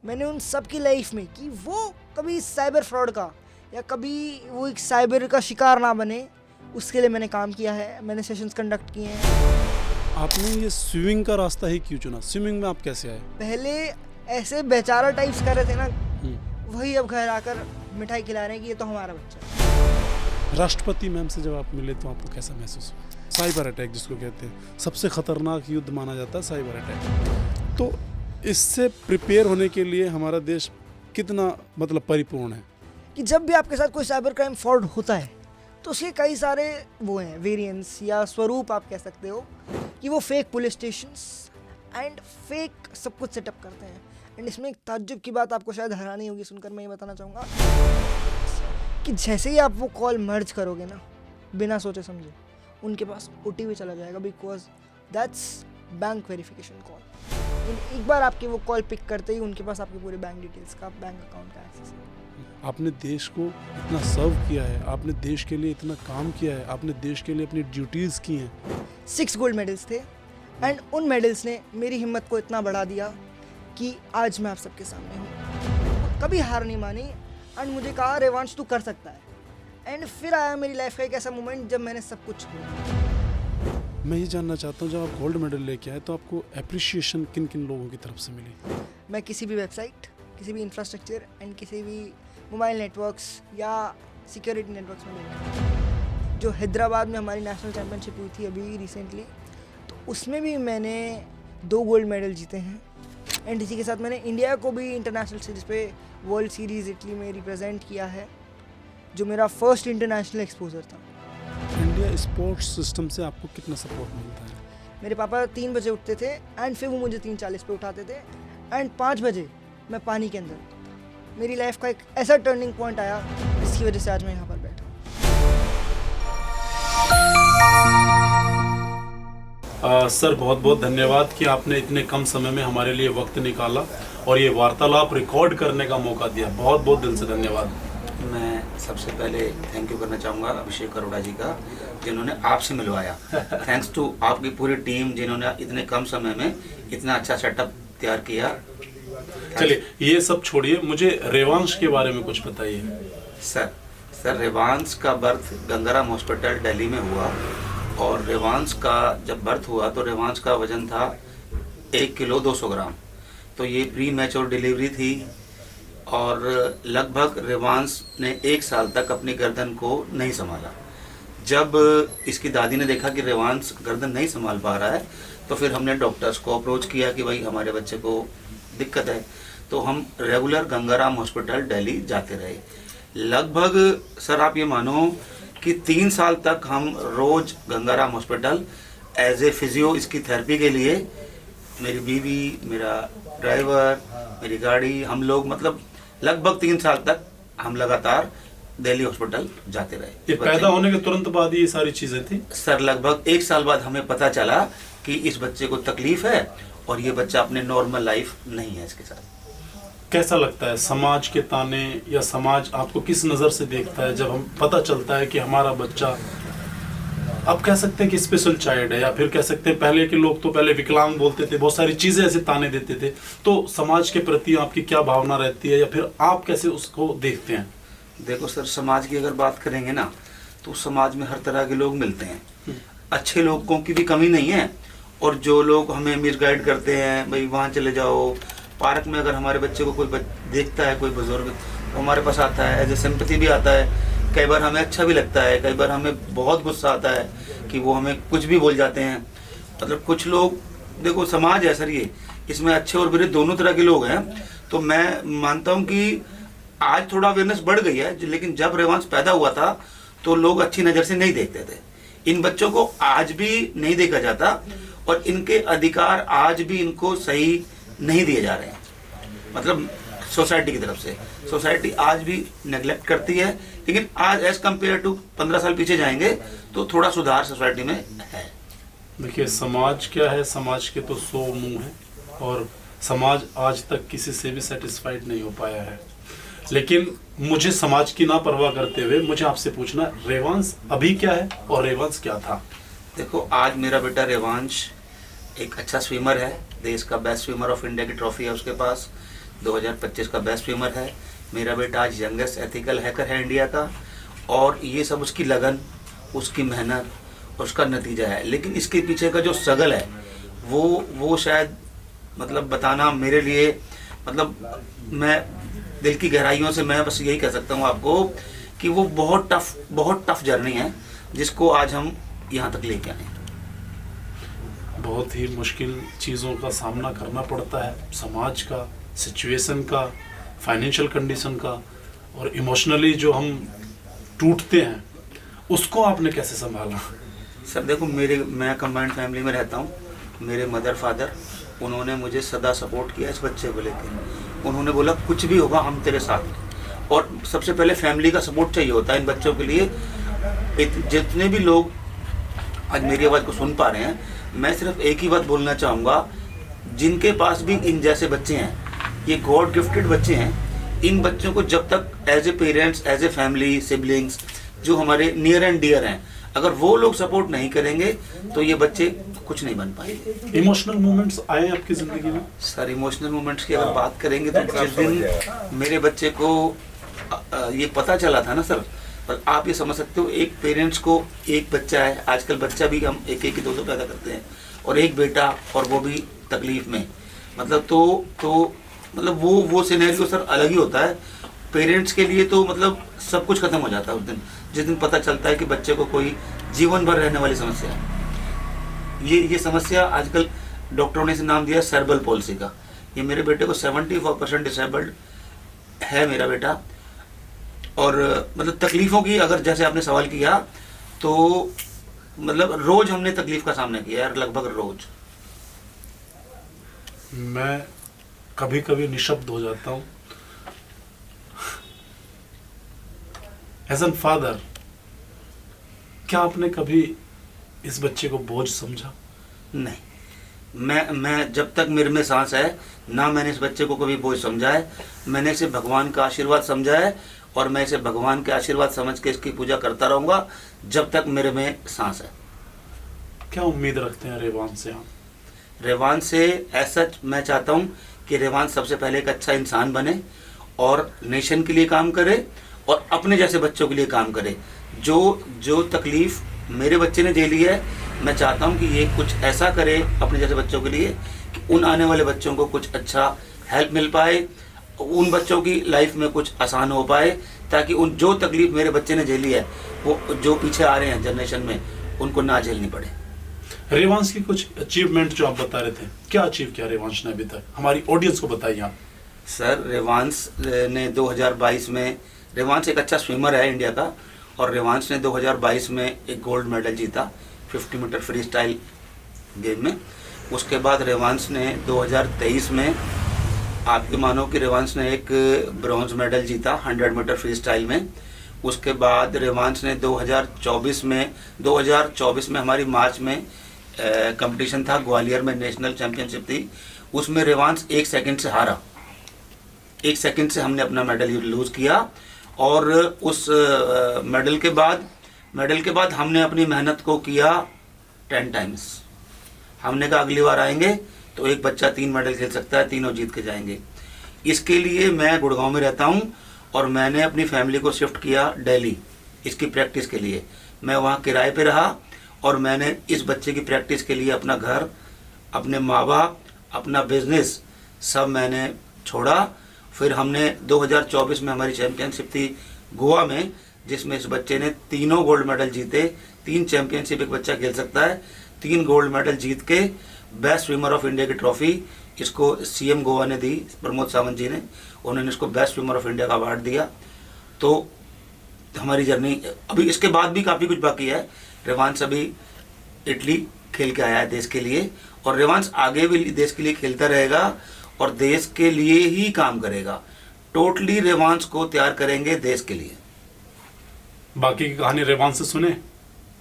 मैंने उन सब की लाइफ में कि वो कभी साइबर फ्रॉड का या कभी वो एक साइबर का शिकार ना बने, उसके लिए मैंने काम किया है, मैंने सेशंस कंडक्ट किए हैं। आपने ये स्विमिंग का रास्ता ही क्यों चुना? स्विमिंग में आप कैसे आए? पहले ऐसे बेचारा टाइप्स कर रहे थे ना, वही अब घर आकर मिठाई खिला रहे हैं कि ये तो हमारा बच्चा है। राष्ट्रपति मैम से जब आप मिले तो आपको कैसा महसूस हुआ? साइबर अटैक जिसको कहते हैं, सबसे खतरनाक युद्ध माना जाता है साइबर अटैक। तो इससे प्रिपेयर होने के लिए हमारा देश कितना मतलब परिपूर्ण है कि जब भी आपके साथ कोई साइबर क्राइम फ्रॉड होता है तो उसके कई सारे वो हैं वेरिएंट्स या स्वरूप आप कह सकते हो, कि वो fake police stations and fake सब कुछ सेटअप करते हैं। एंड इसमें एक ताज्जुब की बात आपको शायद हैरानी होगी सुनकर, मैं ये बताना चाहूँगा कि जैसे ही आप वो कॉल मर्ज करोगे ना, बिना सोचे समझे उनके पास OTP चला जाएगा, because that's bank verification call. एक बार आपकी वो कॉल पिक करते ही उनके पास आपके पूरे बैंक डिटेल्स का, बैंक अकाउंट का एक्सेस है। आपने देश को इतना सर्व किया है, आपने देश के लिए इतना काम किया है, आपने देश के लिए अपनी ड्यूटीज़ की हैं। 6 गोल्ड मेडल्स थे एंड उन मेडल्स ने मेरी हिम्मत को इतना बढ़ा दिया कि आज मैं आप सबके सामने हूँ। कभी हार नहीं मानी एंड मुझे कहा रेवांश तू कर सकता है। एंड फिर आया मेरी लाइफ का एक ऐसा मोमेंट जब मैंने सब कुछ छोड़ा। मैं ये जानना चाहता हूँ, जब आप गोल्ड मेडल लेके आए तो आपको अप्रिशिएशन किन किन लोगों की तरफ से मिली? मैं किसी भी वेबसाइट, किसी भी इंफ्रास्ट्रक्चर एंड किसी भी मोबाइल नेटवर्क्स या सिक्योरिटी नेटवर्क्स में नहीं। जो हैदराबाद में हमारी नेशनल चैम्पियनशिप हुई थी अभी रिसेंटली, तो उसमें भी मैंने 2 गोल्ड मेडल जीते हैं। एंड इसी के साथ मैंने इंडिया को भी इंटरनेशनल सीरीज़ पे वर्ल्ड सीरीज़ इटली में रिप्रेजेंट किया है, जो मेरा फर्स्ट इंटरनेशनल एक्सपोजर था। इंडिया स्पोर्ट्स सिस्टम से आपको कितना सपोर्ट मिलता है? मेरे पापा 3 बजे उठते थे एंड फिर वो मुझे 3:40 पे उठाते थे एंड 5 बजे मैं पानी के अंदर होता था। मेरी लाइफ का एक ऐसा टर्निंग पॉइंट आया जिसकी वजह से आज मैं यहाँ पर बैठा हूँ। सर बहुत बहुत धन्यवाद कि आपने इतने कम समय में हमारे लिए वक्त निकाला और ये वार्तालाप रिकॉर्ड करने का मौका दिया। बहुत बहुत दिल से धन्यवाद। मैं सबसे पहले थैंक यू करना चाहूँगा अभिषेक अरोड़ा जी का, जिन्होंने आपसे मिलवाया। थैंक्स टू आपकी पूरी टीम, जिन्होंने इतने कम समय में इतना अच्छा सेटअप तैयार किया। चलिए ये सब छोड़िए, मुझे रेवांश के बारे में कुछ बताइए। सर रेवांश का बर्थ गंगाराम हॉस्पिटल दिल्ली में हुआ और रेवांश का जब बर्थ हुआ तो रेवांश का वजन था 1 किलो 200 ग्राम। तो ये प्री मैच्योर डिलीवरी थी और लगभग रेवांश ने 1 साल तक अपनी गर्दन को नहीं संभाला। जब इसकी दादी ने देखा कि रेवांश गर्दन नहीं संभाल पा रहा है तो फिर हमने डॉक्टर्स को अप्रोच किया कि भाई हमारे बच्चे को दिक्कत है। तो हम रेगुलर गंगाराम हॉस्पिटल दिल्ली जाते रहे। लगभग सर आप ये मानो कि 3 साल तक हम रोज Gangaram hospital as a physio इसकी थेरेपी के लिए, मेरी बीवी, मेरा ड्राइवर, मेरी गाड़ी, हम लोग मतलब लगभग 3 साल तक हम लगातार दिल्ली हॉस्पिटल जाते रहे। ये पैदा होने के तुरंत बाद ये सारी चीजें थी? सर लगभग 1 साल बाद हमें पता चला कि इस बच्चे को तकलीफ है और ये बच्चा अपने नॉर्मल लाइफ नहीं है इसके साथ। कैसा लगता है समाज के ताने या समाज आपको किस नज़र से देखता है जब हम पता चलता है कि हमारा बच्चा, आप कह सकते हैं कि स्पेशल चाइल्ड है, या फिर कह सकते हैं पहले के लोग तो पहले विकलांग बोलते थे, बहुत सारी चीज़ें ऐसे ताने देते थे, तो समाज के प्रति आपकी क्या भावना रहती है या फिर आप कैसे उसको देखते हैं? देखो सर, समाज की अगर बात करेंगे ना तो समाज में हर तरह के लोग मिलते हैं। अच्छे लोगों की भी कमी नहीं है और जो लोग हमें मिसगाइड करते हैं, भाई वहाँ चले जाओ, पार्क में अगर हमारे बच्चे को कोई देखता है, कोई बुजुर्ग, तो हमारे पास आता है, एज ए सिंपैथी भी आता है। कई बार हमें अच्छा भी लगता है, कई बार हमें बहुत गुस्सा आता है कि वो हमें कुछ भी बोल जाते हैं। मतलब कुछ लोग, देखो समाज है सर ये, इसमें अच्छे और बुरे दोनों तरह के लोग हैं। तो मैं मानता हूँ कि आज थोड़ा अवेयरनेस बढ़ गई है, लेकिन जब रेवांश पैदा हुआ था तो लोग अच्छी नज़र से नहीं देखते थे। इन बच्चों को आज भी नहीं देखा जाता और इनके अधिकार आज भी इनको सही नहीं दिए जा रहे हैं। मतलब सोसाइटी की तरफ से सोसाइटी आज भी नेग्लेक्ट करती है, लेकिन आज एज कम्पेयर टू 15 साल पीछे जाएंगे तो थोड़ा सुधार सोसाइटी में है। देखिए समाज क्या है, समाज के तो 100 मुंह हैं और समाज आज तक किसी से भी सेटिस्फाइड नहीं हो पाया है। लेकिन मुझे समाज की ना परवाह करते हुए मुझे आपसे पूछना, रेवांश अभी क्या है और रेवांश क्या था? देखो आज मेरा बेटा रेवांश एक अच्छा स्विमर है, देश का बेस्ट स्विमर ऑफ इंडिया की ट्रॉफी है उसके पास। 2025 का बेस्ट स्विमर है। मेरा बेटा आज यंगेस्ट एथिकल हैकर है इंडिया का, और ये सब उसकी लगन, उसकी मेहनत, उसका नतीजा है। लेकिन इसके पीछे का जो स्ट्रगल है वो शायद मतलब बताना मेरे लिए, मतलब मैं दिल की गहराइयों से मैं बस यही कह सकता हूँ आपको कि वो बहुत टफ जर्नी है जिसको आज हम यहाँ तक लेके आए। बहुत ही मुश्किल चीज़ों का सामना करना पड़ता है, समाज का, सिचुएशन का, फाइनेंशियल कंडीशन का, और इमोशनली जो हम टूटते हैं उसको आपने कैसे संभाला? सर देखो, मैं कंबाइंड फैमिली में रहता हूँ। मेरे मदर फादर, उन्होंने मुझे सदा सपोर्ट किया इस बच्चे को लेकर। उन्होंने बोला कुछ भी होगा हम तेरे साथ हैं। और सबसे पहले फैमिली का सपोर्ट चाहिए होता है इन बच्चों के लिए। जितने भी लोग आज मेरी आवाज़ को सुन पा रहे हैं, मैं सिर्फ एक ही बात बोलना चाहूँगा, जिनके पास भी इन जैसे बच्चे हैं, ये गॉड गिफ्टेड बच्चे हैं। इन बच्चों को जब तक as a parents, as a family, siblings जो हमारे नियर एंड डियर हैं, अगर वो लोग सपोर्ट नहीं करेंगे तो ये बच्चे कुछ नहीं बन पाएंगे। इमोशनल मोमेंट्स आए आपकी ज़िंदगी में? सर इमोशनल मोमेंट्स की अगर बात करेंगे तो जिस दिन मेरे बच्चे को ये पता चला था ना सर, पर आप ये समझ सकते हो, एक पेरेंट्स को एक बच्चा है, आजकल बच्चा भी हम एक एक दो पैदा करते हैं, और एक बेटा, और वो भी तकलीफ में, मतलब तो मतलब वो सिनेरियो सर अलग ही होता है। पेरेंट्स के लिए तो मतलब सब कुछ खत्म हो जाता है उस दिन, जिस दिन पता चलता है कि बच्चे को कोई जीवन भर रहने वाली समस्या है। ये समस्या आजकल डॉक्टरों ने इसे नाम दिया सेरेब्रल पॉल्सी का। ये मेरे बेटे को 74% डिसेबल्ड है मेरा बेटा। और मतलब तकलीफ़ों की अगर जैसे आपने सवाल किया तो मतलब रोज़ हमने तकलीफ़ का सामना किया यार, लगभग रोज़। मैं कभी कभी निशब्द हो जाता हूँ। एज एन फादर, क्या आपने कभी इस बच्चे को बोझ समझा? नहीं, मैं जब तक मेरे में सांस है ना, मैंने इस बच्चे को कभी बोझ समझा है। मैंने इसे भगवान का आशीर्वाद समझा है, और मैं इसे भगवान के आशीर्वाद समझ के इसकी पूजा करता रहूँगा जब तक मेरे में सांस है। क्या उम्मीद रखते हैं रेवान से आप? रेवान से ऐसा मैं चाहता हूँ कि रेवान सबसे पहले एक अच्छा इंसान बने, और नेशन के लिए काम करे, और अपने जैसे बच्चों के लिए काम करे। जो तकलीफ़ मेरे बच्चे ने झेली है, मैं चाहता हूँ कि ये कुछ ऐसा करे अपने जैसे बच्चों के लिए कि उन आने वाले बच्चों को कुछ अच्छा हेल्प मिल पाए, उन बच्चों की लाइफ में कुछ आसान हो पाए, ताकि उन जो तकलीफ़ मेरे बच्चे ने झेली है वो जो पीछे आ रहे हैं जनरेशन में, उनको ना झेलनी पड़े। रेवांश की कुछ अचीवमेंट जो आप बता रहे थे, क्या अचीव किया रेवांश ने अभी तक? हमारी ऑडियंस को बताइए आप। सर रेवांश ने 2022 में, रेवांश एक अच्छा स्विमर है इंडिया का, और रेवांश ने 2022 में एक गोल्ड मेडल जीता 50 मीटर फ्री स्टाइल गेम में। उसके बाद रेवांश ने 2023 में, आपके मानो कि रेवांश ने एक ब्रॉन्ज मेडल जीता 100 मीटर फ्री स्टाइल में। उसके बाद रेवांश ने 2024 में हमारी मार्च में कंपटीशन था ग्वालियर में, नेशनल चैंपियनशिप थी, उसमें रेवांश 1 सेकंड से हारा। 1 सेकंड से हमने अपना मेडल लूज़ किया, और उस मेडल के बाद हमने अपनी मेहनत को किया 10 टाइम्स। हमने कहा अगली बार आएंगे तो एक बच्चा 3 मेडल खेल सकता है, तीनों जीत के जाएंगे। इसके लिए मैं गुड़गांव में रहता हूँ, और मैंने अपनी फैमिली को शिफ्ट किया दिल्ली इसकी प्रैक्टिस के लिए। मैं वहाँ किराए पे रहा, और मैंने इस बच्चे की प्रैक्टिस के लिए अपना घर, अपने माँ बाप, अपना बिजनेस सब मैंने छोड़ा। फिर हमने 2024 में हमारी चैंपियनशिप थी गोवा में, जिसमें इस बच्चे ने 3 गोल्ड मेडल जीते। 3 चैंपियनशिप एक बच्चा खेल सकता है। 3 गोल्ड मेडल जीत के बेस्ट स्विमर ऑफ इंडिया की ट्रॉफी इसको सीएम गोवा ने दी, प्रमोद सावंत जी ने, उन्होंने इसको बेस्ट स्विमर ऑफ इंडिया का अवार्ड दिया। तो हमारी जर्नी अभी इसके बाद भी काफ़ी कुछ बाकी है। रेवांश अभी इटली खेल के आया है देश के लिए, और रेवांश आगे भी देश के लिए खेलता रहेगा और देश के लिए ही काम करेगा। टोटली रेवांश को तैयार करेंगे देश के लिए। बाकी की कहानी रेवांश से सुने,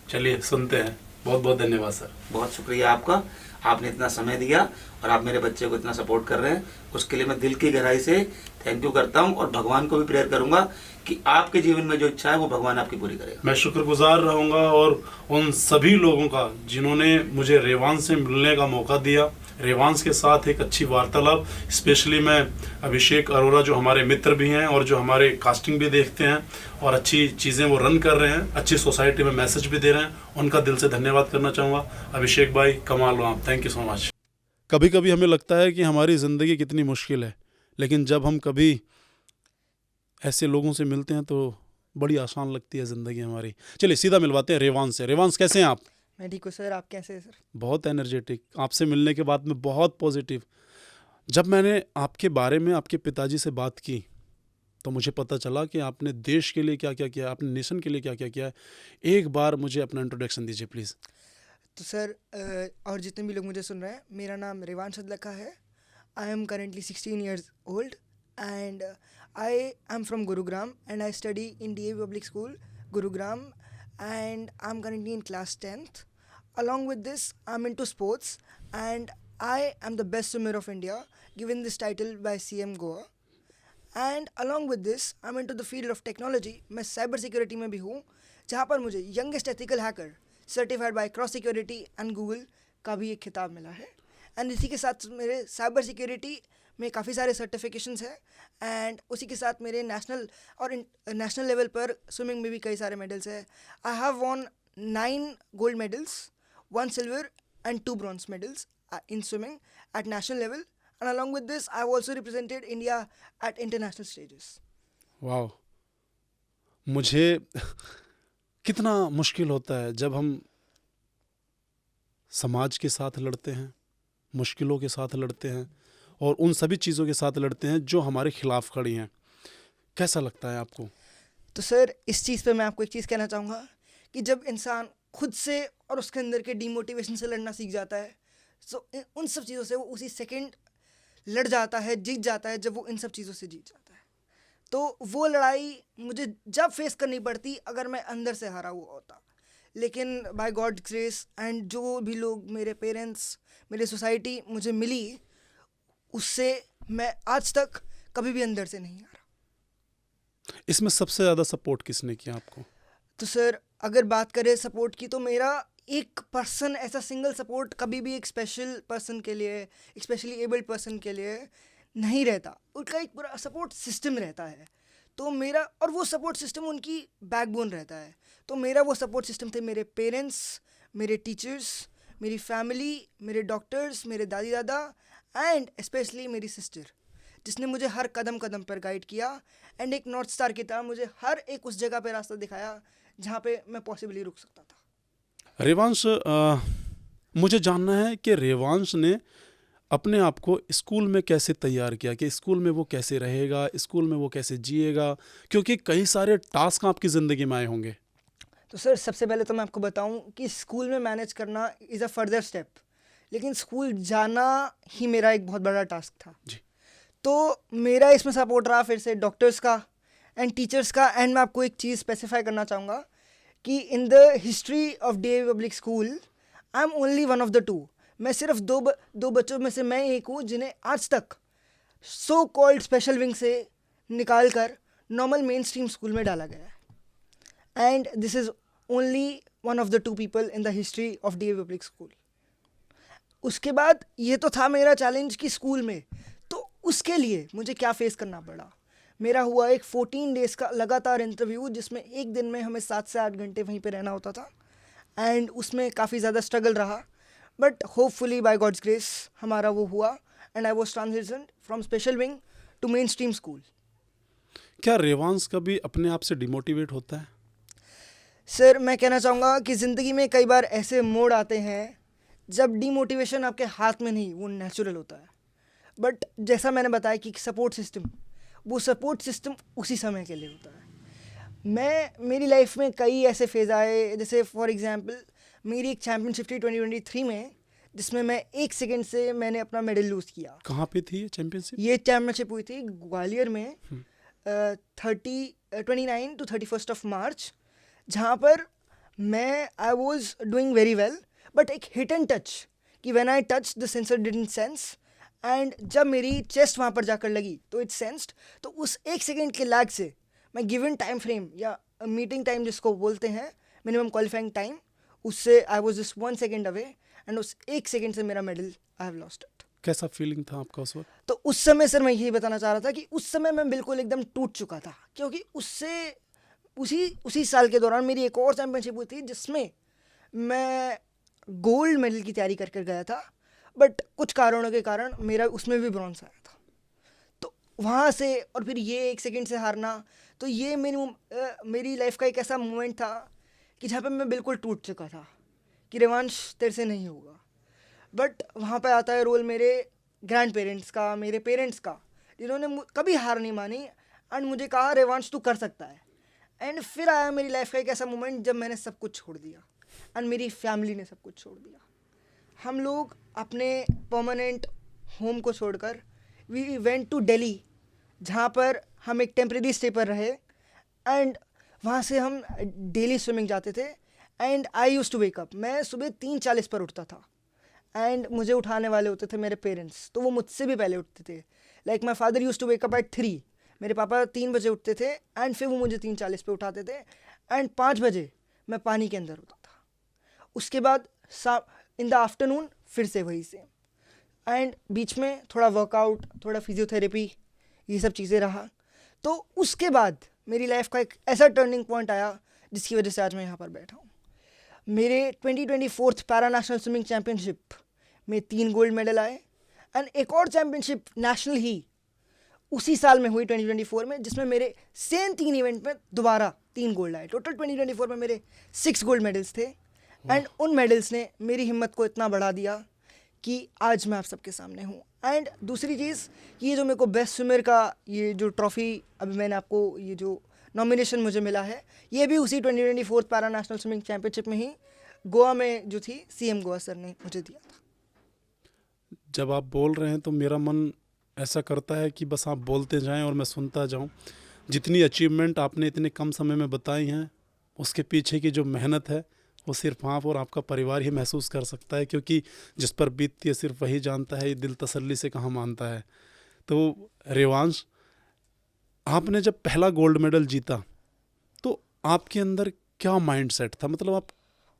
चलिए सुनते हैं। बहुत बहुत धन्यवाद सर। बहुत शुक्रिया आपका, आपने इतना समय दिया और आप मेरे बच्चे को इतना सपोर्ट कर रहे हैं, उसके लिए मैं दिल की गहराई से थैंक यू करता हूं, और भगवान को भी प्रेयर करूंगा कि आपके जीवन में जो इच्छा है वो भगवान आपकी पूरी करेगा। मैं शुक्रगुजार रहूंगा और उन सभी लोगों का जिन्होंने मुझे रेवांश से मिलने का मौका दिया, रेवांश के साथ एक अच्छी वार्तालाप। स्पेशली मैं अभिषेक अरोरा जो हमारे मित्र भी हैं और जो हमारे कास्टिंग भी देखते हैं और अच्छी चीज़ें वो रन कर रहे हैं, अच्छी सोसाइटी में मैसेज भी दे रहे हैं, उनका दिल से धन्यवाद करना चाहूँगा। अभिषेक भाई कमाल हो आप, थैंक यू सो मच। कभी कभी हमें लगता है कि हमारी ज़िंदगी कितनी मुश्किल है, लेकिन जब हम कभी ऐसे लोगों से मिलते हैं तो बड़ी आसान लगती है ज़िंदगी हमारी। चलिए सीधा मिलवाते हैं रेवांश से। रेवांश कैसे हैं आप? मैं ठीक हूँ सर, आप कैसे हैं सर? बहुत एनर्जेटिक, आपसे मिलने के बाद में बहुत पॉजिटिव। जब मैंने आपके बारे में आपके पिताजी से बात की तो मुझे पता चला कि आपने देश के लिए क्या क्या किया, आपने नेशन के लिए क्या क्या किया है। एक बार मुझे अपना इंट्रोडक्शन दीजिए प्लीज़। तो सर और जितने भी लोग मुझे सुन रहे हैं, मेरा नाम रेवांश अदलखा है। I am currently 16 years old and I am from Gurugram and I study in DAV Public School, Gurugram, and I'm currently in class 10th. Along with this, I'm into sports and I am the best swimmer of India, given this title by CM Goa. And along with this, I'm into the field of technology. मैं cyber security में भी हूँ, जहाँ पर मुझे youngest ethical hacker certified by cross security and Google का भी एक खिताब मिला है। एंड इसी के साथ मेरे साइबर सिक्योरिटी में काफ़ी सारे सर्टिफिकेशंस हैं एंड उसी के साथ मेरे नेशनल और नेशनल लेवल पर स्विमिंग में भी कई सारे मेडल्स हैं। I have von 9 gold medals, 1 silver and 2 bronze medals in swimming at national level, and along with this I have also represented India at international stages. वाह, मुझे कितना मुश्किल होता है जब हम समाज के साथ लड़ते हैं, मुश्किलों के साथ लड़ते हैं और उन सभी चीज़ों के साथ लड़ते हैं जो हमारे खिलाफ खड़ी हैं। कैसा लगता है आपको? तो सर इस चीज़ पे मैं आपको एक चीज़ कहना चाहूँगा कि जब इंसान खुद से और उसके अंदर के डीमोटिवेशन से लड़ना सीख जाता है, तो उन सब चीज़ों से वो उसी सेकंड लड़ जाता है, जीत जाता है। जब वो इन सब चीज़ों से जीत जाता है तो वो लड़ाई मुझे जब फेस करनी पड़ती अगर मैं अंदर से हारा हुआ होता। लेकिन बाय गॉड ग्रेस एंड जो भी लोग, मेरे पेरेंट्स, मेरी सोसाइटी मुझे मिली, उससे मैं आज तक कभी भी अंदर से नहीं हारा। इसमें सबसे ज़्यादा सपोर्ट किसने किया आपको? तो सर अगर बात करें सपोर्ट की, तो मेरा एक पर्सन ऐसा सिंगल सपोर्ट कभी भी एक स्पेशल पर्सन के लिए, एक स्पेशली एबल्ड पर्सन के लिए नहीं रहता। उनका एक पूरा सपोर्ट सिस्टम रहता है। तो मेरा, और वो सपोर्ट सिस्टम उनकी बैकबोन रहता है। तो मेरा वो सपोर्ट सिस्टम थे मेरे पेरेंट्स, मेरे टीचर्स, मेरी फैमिली, मेरे डॉक्टर्स, मेरे दादी दादा एंड स्पेशली मेरी सिस्टर, जिसने मुझे हर कदम कदम पर गाइड किया एंड एक नॉर्थ स्टार की तरह मुझे हर एक उस जगह पे रास्ता दिखाया जहाँ पे मैं पॉसिबली रुक सकता था। रेवांश, मुझे जानना है कि रेवांश ने अपने आप को स्कूल में कैसे तैयार किया, कि स्कूल में वो कैसे रहेगा, स्कूल में वो कैसे जिएगा, क्योंकि कई सारे टास्क आपकी ज़िंदगी में आए होंगे। तो सर सबसे पहले तो मैं आपको बताऊं कि स्कूल में मैनेज करना इज़ अ फर्दर स्टेप, लेकिन स्कूल जाना ही मेरा एक बहुत बड़ा टास्क था जी। तो मेरा इसमें सपोर्ट रहा फिर से डॉक्टर्स का एंड टीचर्स का। एंड मैं आपको एक चीज़ स्पेसिफाई करना चाहूँगा कि in the history of DAV public school I am only one of the 2। मैं सिर्फ दो बच्चों में से मैं एक हूँ जिन्हें आज तक सो कॉल्ड स्पेशल विंग से निकाल कर नॉर्मल मेन स्ट्रीम स्कूल में डाला गया है। And this is only one of the 2 people in the history of DAV public school. उसके बाद ये तो था मेरा चैलेंज कि स्कूल में, तो उसके लिए मुझे क्या फेस करना पड़ा। मेरा हुआ एक 14 days का लगातार इंटरव्यू, जिसमें एक दिन में हमें 7 से 8 घंटे वहीं पे रहना होता था एंड उसमें काफ़ी ज़्यादा स्ट्रगल रहा, but hopefully by God's grace हमारा वो हुआ and I was transition from special wing to mainstream school. क्या रेवांश कभी अपने आप से डिमोटिवेट होता है? सर मैं कहना चाहूँगा कि ज़िंदगी में कई बार ऐसे मोड़ आते हैं जब डीमोटिवेशन आपके हाथ में नहीं, वो नेचुरल होता है। बट जैसा मैंने बताया कि सपोर्ट सिस्टम, वो सपोर्ट सिस्टम उसी समय के लिए होता है। मेरी लाइफ में कई ऐसे फेज़ आए, जैसे फॉर एग्जांपल मेरी एक चैम्पियनशिप थी 2023 में, जिसमें मैं 1 सेकंड से मैंने अपना मेडल लूज़ किया। कहाँ पे थी ये चैम्पियनशिप? ये चैम्पियनशिप हुई थी ग्वालियर में 29 to 31 of March, जहाँ पर मैं I was doing very well, but एक हिट एंड टच कि when I touch the sensor didn't sense, and जब मेरी चेस्ट वहाँ पर जाकर लगी तो इट सेंस्ड। तो उस 1 सेकंड के लैग से मैं गिवन टाइम फ्रेम या मीटिंग टाइम जिसको बोलते हैं, मिनिमम क्वालिफाइंग टाइम, उससे I was just 1 second away and उस 1 सेकेंड से मेरा medal I have lost it. कैसा फीलिंग था आपका उस वक्त? तो उस समय सर मैं यही बताना चाह रहा था कि उस समय मैं बिल्कुल एकदम टूट चुका था, क्योंकि उससे उसी साल के दौरान मेरी एक और चैम्पियनशिप हुई थी जिसमें मैं गोल्ड मेडल की तैयारी करके गया था, बट कुछ कारणों के कारण मेरा उसमें भी ब्रॉन्ज आया था। तो वहाँ से और फिर ये 1 सेकेंड से हारना, तो ये मेरी लाइफ का एक ऐसा मोमेंट था कि जहाँ पे मैं बिल्कुल टूट चुका था कि रिवांश तेरे से नहीं होगा। बट वहाँ पे आता है रोल मेरे ग्रैंड पेरेंट्स का, मेरे पेरेंट्स का, जिन्होंने कभी हार नहीं मानी एंड मुझे कहा रिवांश तू कर सकता है। एंड फिर आया मेरी लाइफ का एक ऐसा मोमेंट जब मैंने सब कुछ छोड़ दिया एंड मेरी फैमिली ने सब कुछ छोड़ दिया। हम लोग अपने परमानेंट होम को छोड़कर वी वेंट टू दिल्ली, जहाँ पर हम एक टेम्परेरी स्टे पर रहे एंड वहाँ से हम डेली स्विमिंग जाते थे। And I use to wake up, मैं सुबह 3:40 पर उठता था एंड मुझे उठाने वाले होते थे मेरे पेरेंट्स, तो वो मुझसे भी पहले उठते थे। Like my father use to wake up at 3, मेरे पापा 3 बजे उठते थे एंड फिर वो मुझे 3:40 पे उठाते थे एंड 5 बजे मैं पानी के अंदर होता था। उसके बाद इन द आफ्टरनून फिर से वही सेम एंड बीच में थोड़ा वर्कआउट, थोड़ा फिजियोथेरेपी, ये सब चीज़ें रहा। तो उसके बाद मेरी लाइफ का एक ऐसा टर्निंग पॉइंट आया जिसकी वजह से आज मैं यहाँ पर बैठा हूँ। मेरे 2024 पैरा नेशनल स्विमिंग चैम्पियनशिप में 3 गोल्ड मेडल आए एंड एक और चैम्पियनशिप नेशनल ही उसी साल में हुई 2024 में, जिसमें मेरे सेम 3 इवेंट में दोबारा 3 गोल्ड आए। टोटल 2024 में मेरे 6 गोल्ड मेडल्स थे एंड उन मेडल्स ने मेरी हिम्मत को इतना बढ़ा दिया कि आज मैं आप सबके सामने हूँ। एंड दूसरी चीज़, ये जो मेरे को बेस्ट स्विमर का ये जो ट्रॉफ़ी अभी मैंने आपको ये जो नॉमिनेशन मुझे मिला है, ये भी उसी 2024 पैरा नेशनल स्विमिंग चैम्पियनशिप में ही गोवा में जो थी CM गोवा सर ने मुझे दिया था। जब आप बोल रहे हैं तो मेरा मन ऐसा करता है कि बस आप बोलते जाएं और मैं सुनता जाऊं। जितनी अचीवमेंट आपने इतने कम समय में बताई हैं, उसके पीछे की जो मेहनत है वो सिर्फ आप और आपका परिवार ही महसूस कर सकता है, क्योंकि जिस पर बीतती है सिर्फ वही जानता है, ये दिल तसल्ली से कहाँ मानता है। तो रिवांश, आपने जब पहला गोल्ड मेडल जीता तो आपके अंदर क्या माइंडसेट था? मतलब आप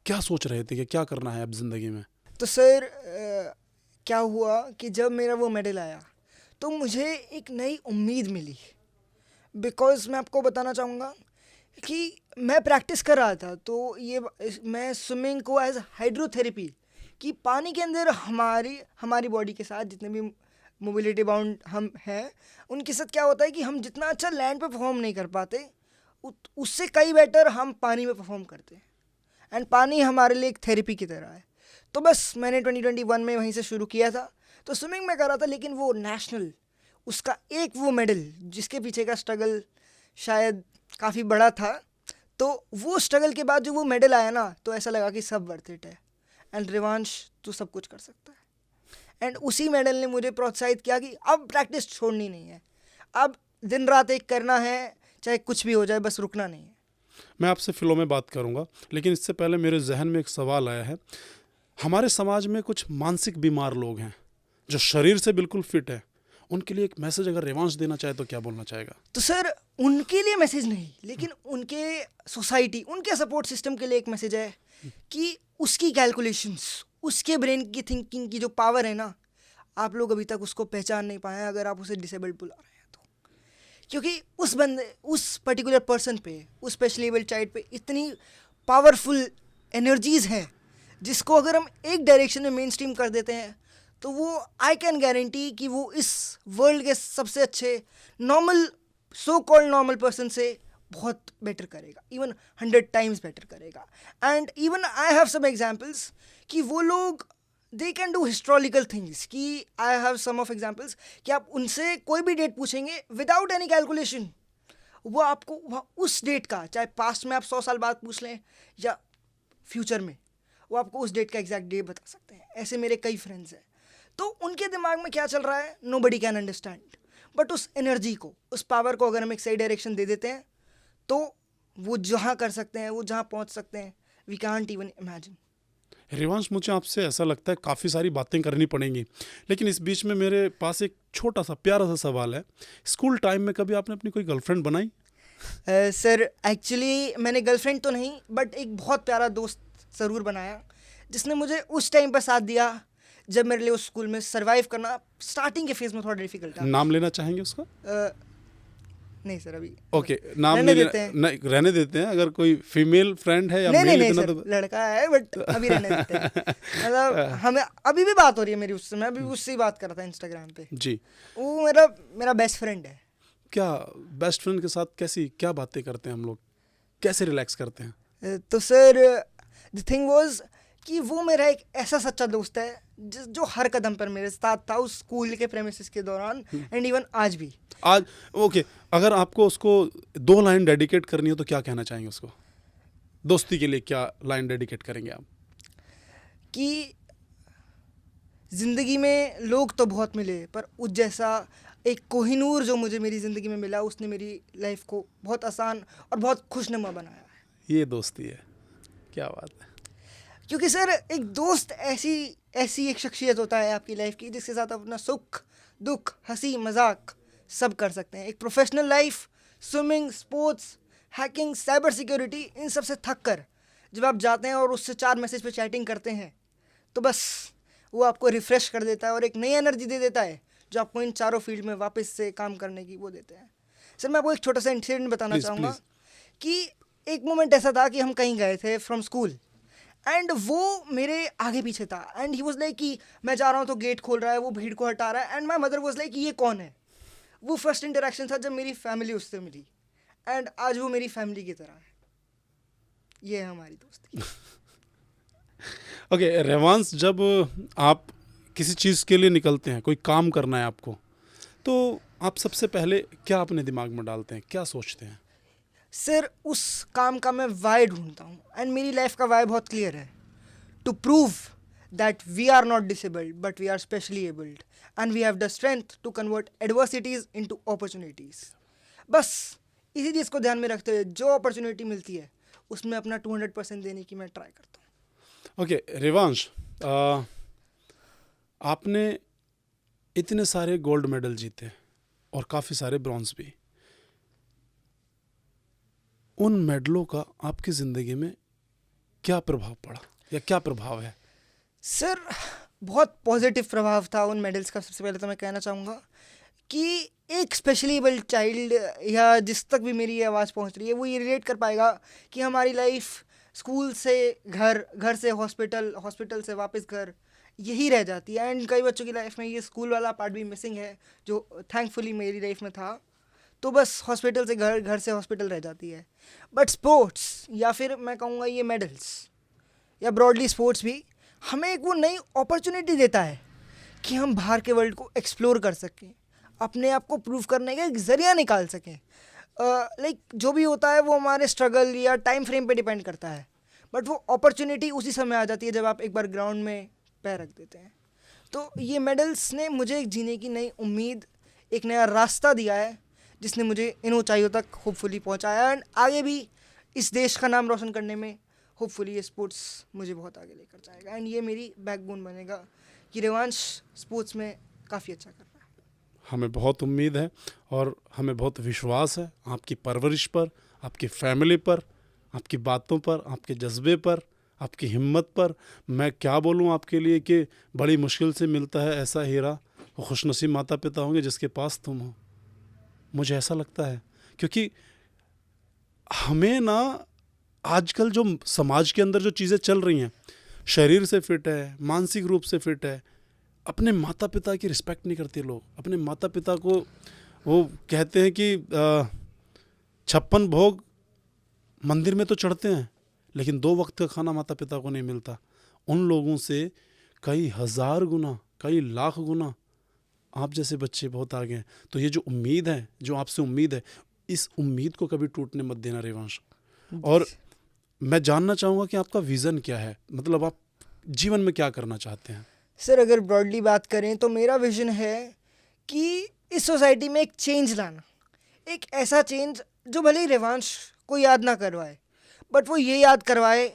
क्या सोच रहे थे कि क्या करना है अब ज़िंदगी में? तो सर क्या हुआ कि जब मेरा वो मेडल आया तो मुझे एक नई उम्मीद मिली, बिकॉज़ मैं आपको बताना चाहूँगा कि मैं प्रैक्टिस कर रहा था, तो ये मैं स्विमिंग को एज हाइड्रोथेरेपी कि पानी के अंदर हमारी बॉडी के साथ जितने भी मोबिलिटी बाउंड हम हैं, उनके साथ क्या होता है कि हम जितना अच्छा लैंड पे परफॉर्म नहीं कर पाते, उससे कई बेटर हम पानी में परफॉर्म करते हैं एंड पानी हमारे लिए एक थेरेपी की तरह है। तो बस मैंने 2021 में वहीं से शुरू किया था। तो स्विमिंग में कर रहा था, लेकिन वो नेशनल, उसका एक वो मेडल जिसके पीछे का स्ट्रगल शायद काफ़ी बड़ा था, तो वो स्ट्रगल के बाद जो वो मेडल आया ना, तो ऐसा लगा कि सब वर्थ इट है एंड रिवांश तो सब कुछ कर सकता है। एंड उसी मेडल ने मुझे प्रोत्साहित किया कि अब प्रैक्टिस छोड़नी नहीं है, अब दिन रात एक करना है, चाहे कुछ भी हो जाए, बस रुकना नहीं है। मैं आपसे फ़िलो में बात करूंगा, लेकिन इससे पहले मेरे जहन में एक सवाल आया है। हमारे समाज में कुछ मानसिक बीमार लोग हैं जो शरीर से बिल्कुल फिट है, उनके लिए एक मैसेज अगर रिवांश देना चाहे तो क्या बोलना चाहेगा? तो सर उनके लिए मैसेज नहीं, लेकिन उनके सोसाइटी, उनके सपोर्ट सिस्टम के लिए एक मैसेज है कि उसकी कैलकुलेशंस, उसके ब्रेन की थिंकिंग की जो पावर है ना, आप लोग अभी तक उसको पहचान नहीं पाए हैं अगर आप उसे डिसेबल्ड बुला रहे हैं तो। क्योंकि उस पर्टिकुलर पर्सन पे, उस स्पेशली एबल्ड चाइल्ड पे इतनी पावरफुल एनर्जीज़ हैं जिसको अगर हम एक डायरेक्शन में मेन स्ट्रीम कर देते हैं तो वो आई कैन गारंटी कि वो इस वर्ल्ड के सबसे अच्छे normal, so called normal person से बहुत बेटर करेगा, इवन 100 टाइम्स बेटर करेगा। And even I have some examples कि वो लोग they can do historical things, कि I have some of examples कि आप उनसे कोई भी डेट पूछेंगे विदाउट एनी कैलकुलेशन, वो आपको उस डेट का, चाहे पास्ट में आप 100 साल बाद पूछ लें या फ्यूचर में, वो आपको उस डेट का एग्जैक्ट डेट बता सकते हैं। ऐसे मेरे कई फ्रेंड्स हैं। तो उनके दिमाग में क्या चल रहा है नोबडी कैन अंडरस्टैंड, बट उस एनर्जी को, उस पावर को अगर हम एक सही डायरेक्शन दे देते हैं तो वो जहाँ कर सकते हैं, वो जहाँ पहुँच सकते हैं, we can't even imagine. Revansh, मुझे आपसे ऐसा लगता है काफ़ी सारी बातें करनी पड़ेंगी, लेकिन इस बीच में मेरे पास एक छोटा सा प्यारा सा सवाल है। स्कूल टाइम में कभी आपने अपनी कोई गर्लफ्रेंड बनाई? सर एक्चुअली मैंने गर्लफ्रेंड तो नहीं, बट एक बहुत प्यारा दोस्त ज़रूर बनाया, जिसने मुझे उस टाइम पर साथ दिया जब मेरे लिए उस स्कूल में सरवाइव करना स्टार्टिंग के फेज में थोड़ा डिफिकल्ट था। नाम लेना चाहेंगे उसका? नहीं सर, अभी ओके, नाम रहने नहीं देते हैं। नहीं, रहने देते हैं। अगर कोई फीमेल फ्रेंड है या नहीं मेल नहीं इतना सर, तो लड़का है बट अभी रहने देते हैं। मतलब हमें अभी भी बात हो रही है मेरी उससे, मैं अभी उससे ही बात कर रहा था इंस्टाग्राम पे। जी। वो मेरा बेस्ट फ्रेंड है। क्या बेस्ट फ्रेंड के साथ कैसी क्या बातें करते हैं हम लोग, कैसे रिलैक्स करते हैं? तो सर द थिंग वाज कि वो मेरा एक ऐसा सच्चा दोस्त है जो हर कदम पर मेरे साथ था उस स्कूल के प्रेमिसेस के दौरान एंड इवन आज भी। आज ओके, अगर आपको उसको 2 लाइन डेडिकेट करनी हो तो क्या कहना चाहेंगे उसको? दोस्ती के लिए क्या लाइन डेडिकेट करेंगे आप? कि ज़िंदगी में लोग तो बहुत मिले पर उस जैसा एक कोहिनूर जो मुझे मेरी ज़िंदगी में मिला, उसने मेरी लाइफ को बहुत आसान और बहुत खुशनुमा बनाया है। ये दोस्ती है, क्या बात है। क्योंकि सर एक दोस्त ऐसी एक शख्सियत होता है आपकी लाइफ की जिसके साथ अपना सुख दुख हंसी मजाक सब कर सकते हैं। एक professional life, swimming, sports, hacking, cyber security, इन सब से थक कर जब आप जाते हैं और उससे 4 मैसेज पे चैटिंग करते हैं तो बस वो आपको रिफ़्रेश कर देता है और एक नई एनर्जी दे देता है जो आपको इन चारों फील्ड में वापस से काम करने की वो देते हैं। सर मैं आपको एक छोटा सा इंसिडेंट बताना चाहूँगा कि एक मोमेंट ऐसा था कि हम कहीं गए थे फ्रॉम स्कूल एंड वो मेरे आगे पीछे था एंड ही वाज लाइक कि मैं जा रहा हूँ तो गेट खोल रहा है, वो भीड़ को हटा रहा है and my mother was like ये कौन है। वो फर्स्ट इंटरेक्शन था जब मेरी फैमिली उससे मिली एंड आज वो मेरी फैमिली की तरह है। ये है हमारी दोस्ती। ओके रेवांश, जब आप किसी चीज़ के लिए निकलते हैं, कोई काम करना है आपको, तो आप सबसे पहले क्या अपने दिमाग में डालते हैं, क्या सोचते हैं? सर उस काम का मैं वाई ढूंढता हूँ एंड मेरी लाइफ का वाई बहुत क्लियर है। To prove that we are not disabled but we are specially abled and we have the strength to convert adversities into opportunities. बस इसी चीज़ को ध्यान में रखते हुए जो अपॉर्चुनिटी मिलती है उसमें अपना 200% देने की मैं ट्राई करता हूँ। ओके रेवांश, आपने इतने सारे गोल्ड मेडल जीते और काफ़ी सारे ब्रॉन्ज भी। उन मेडलों का आपकी ज़िंदगी में क्या प्रभाव पड़ा या क्या प्रभाव है? सर बहुत पॉजिटिव प्रभाव था उन मेडल्स का। सबसे पहले तो मैं कहना चाहूँगा कि एक स्पेशली एबल्ड चाइल्ड या जिस तक भी मेरी ये आवाज़ पहुँच रही है वो ये रिलेट कर पाएगा कि हमारी लाइफ स्कूल से घर, घर से हॉस्पिटल, हॉस्पिटल से वापस घर, यही रह जाती है एंड कई बच्चों की लाइफ में ये स्कूल वाला पार्ट भी मिसिंग है जो थैंकफुली मेरी लाइफ में था। तो बस हॉस्पिटल से घर, घर से हॉस्पिटल रह जाती है। बट स्पोर्ट्स या फिर मैं कहूँगा ये मेडल्स या ब्रॉडली स्पोर्ट्स भी हमें एक वो नई अपॉर्चुनिटी देता है कि हम बाहर के वर्ल्ड को एक्सप्लोर कर सकें, अपने आप को प्रूव करने का एक ज़रिया निकाल सकें। लाइक जो भी होता है वो हमारे स्ट्रगल या टाइम फ्रेम पे डिपेंड करता है बट वो अपॉर्चुनिटी उसी समय आ जाती है जब आप एक बार ग्राउंड में पैर रख देते हैं। तो ये मेडल्स ने मुझे एक जीने की नई उम्मीद, एक नया रास्ता दिया है जिसने मुझे इन ऊंचाइयों तक होपफुली पहुंचाया एंड आगे भी इस देश का नाम रोशन करने में होपफुली ये स्पोर्ट्स मुझे बहुत आगे लेकर जाएगा एंड ये मेरी बैकबोन बनेगा कि रेवांश स्पोर्ट्स में काफ़ी अच्छा कर रहा है। हमें बहुत उम्मीद है और हमें बहुत विश्वास है आपकी परवरिश पर, आपकी फैमिली पर, आपकी बातों पर, आपके जज्बे पर, आपकी हिम्मत पर। मैं क्या बोलूं आपके लिए कि बड़ी मुश्किल से मिलता है ऐसा हीरा। वो खुशनसीब माता पिता होंगे जिसके पास तुम हो, मुझे ऐसा लगता है। क्योंकि हमें ना आजकल जो समाज के अंदर जो चीज़ें चल रही हैं, शरीर से फिट है, मानसिक रूप से फिट है, अपने माता पिता की रिस्पेक्ट नहीं करते लोग। अपने माता पिता को वो कहते हैं कि 56 भोग मंदिर में तो चढ़ते हैं लेकिन 2 वक्त का खाना माता पिता को नहीं मिलता। उन लोगों से कई हज़ार गुना, कई लाख गुना आप जैसे बच्चे बहुत आगे हैं। तो ये जो उम्मीद है, जो आपसे उम्मीद है, इस उम्मीद को कभी टूटने मत देना रेवांश। और मैं जानना चाहूँगा कि आपका विज़न क्या है, मतलब आप जीवन में क्या करना चाहते हैं? सर अगर ब्रॉडली बात करें तो मेरा विजन है कि इस सोसाइटी में एक चेंज लाना, एक ऐसा चेंज जो भले ही रेवांश को याद ना करवाए बट वो ये याद करवाए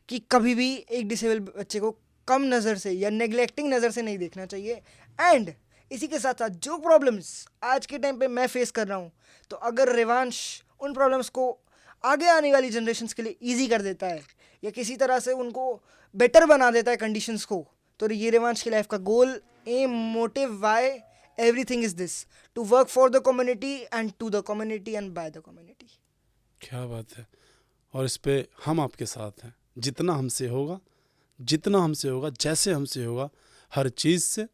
कि कभी भी एक डिसेबल बच्चे को कम नज़र से या नेग्लेक्टिंग नज़र से नहीं देखना चाहिए। एंड इसी के साथ साथ जो प्रॉब्लम्स आज के टाइम पे मैं फेस कर रहा हूँ, तो अगर रेवांश उन प्रॉब्लम्स को आगे आने वाली जनरेशंस के लिए ईजी कर देता है, या किसी तरह से उनको बेटर बना देता है कंडीशंस को, तो ये रिवांश की लाइफ का goal, aim, motive, why, everything is this, to work for the community and to the community and by the community. क्या बात है। और इस पे हम आपके साथ हैं, जितना हमसे होगा, जैसे हमसे होगा, हर चीज़ से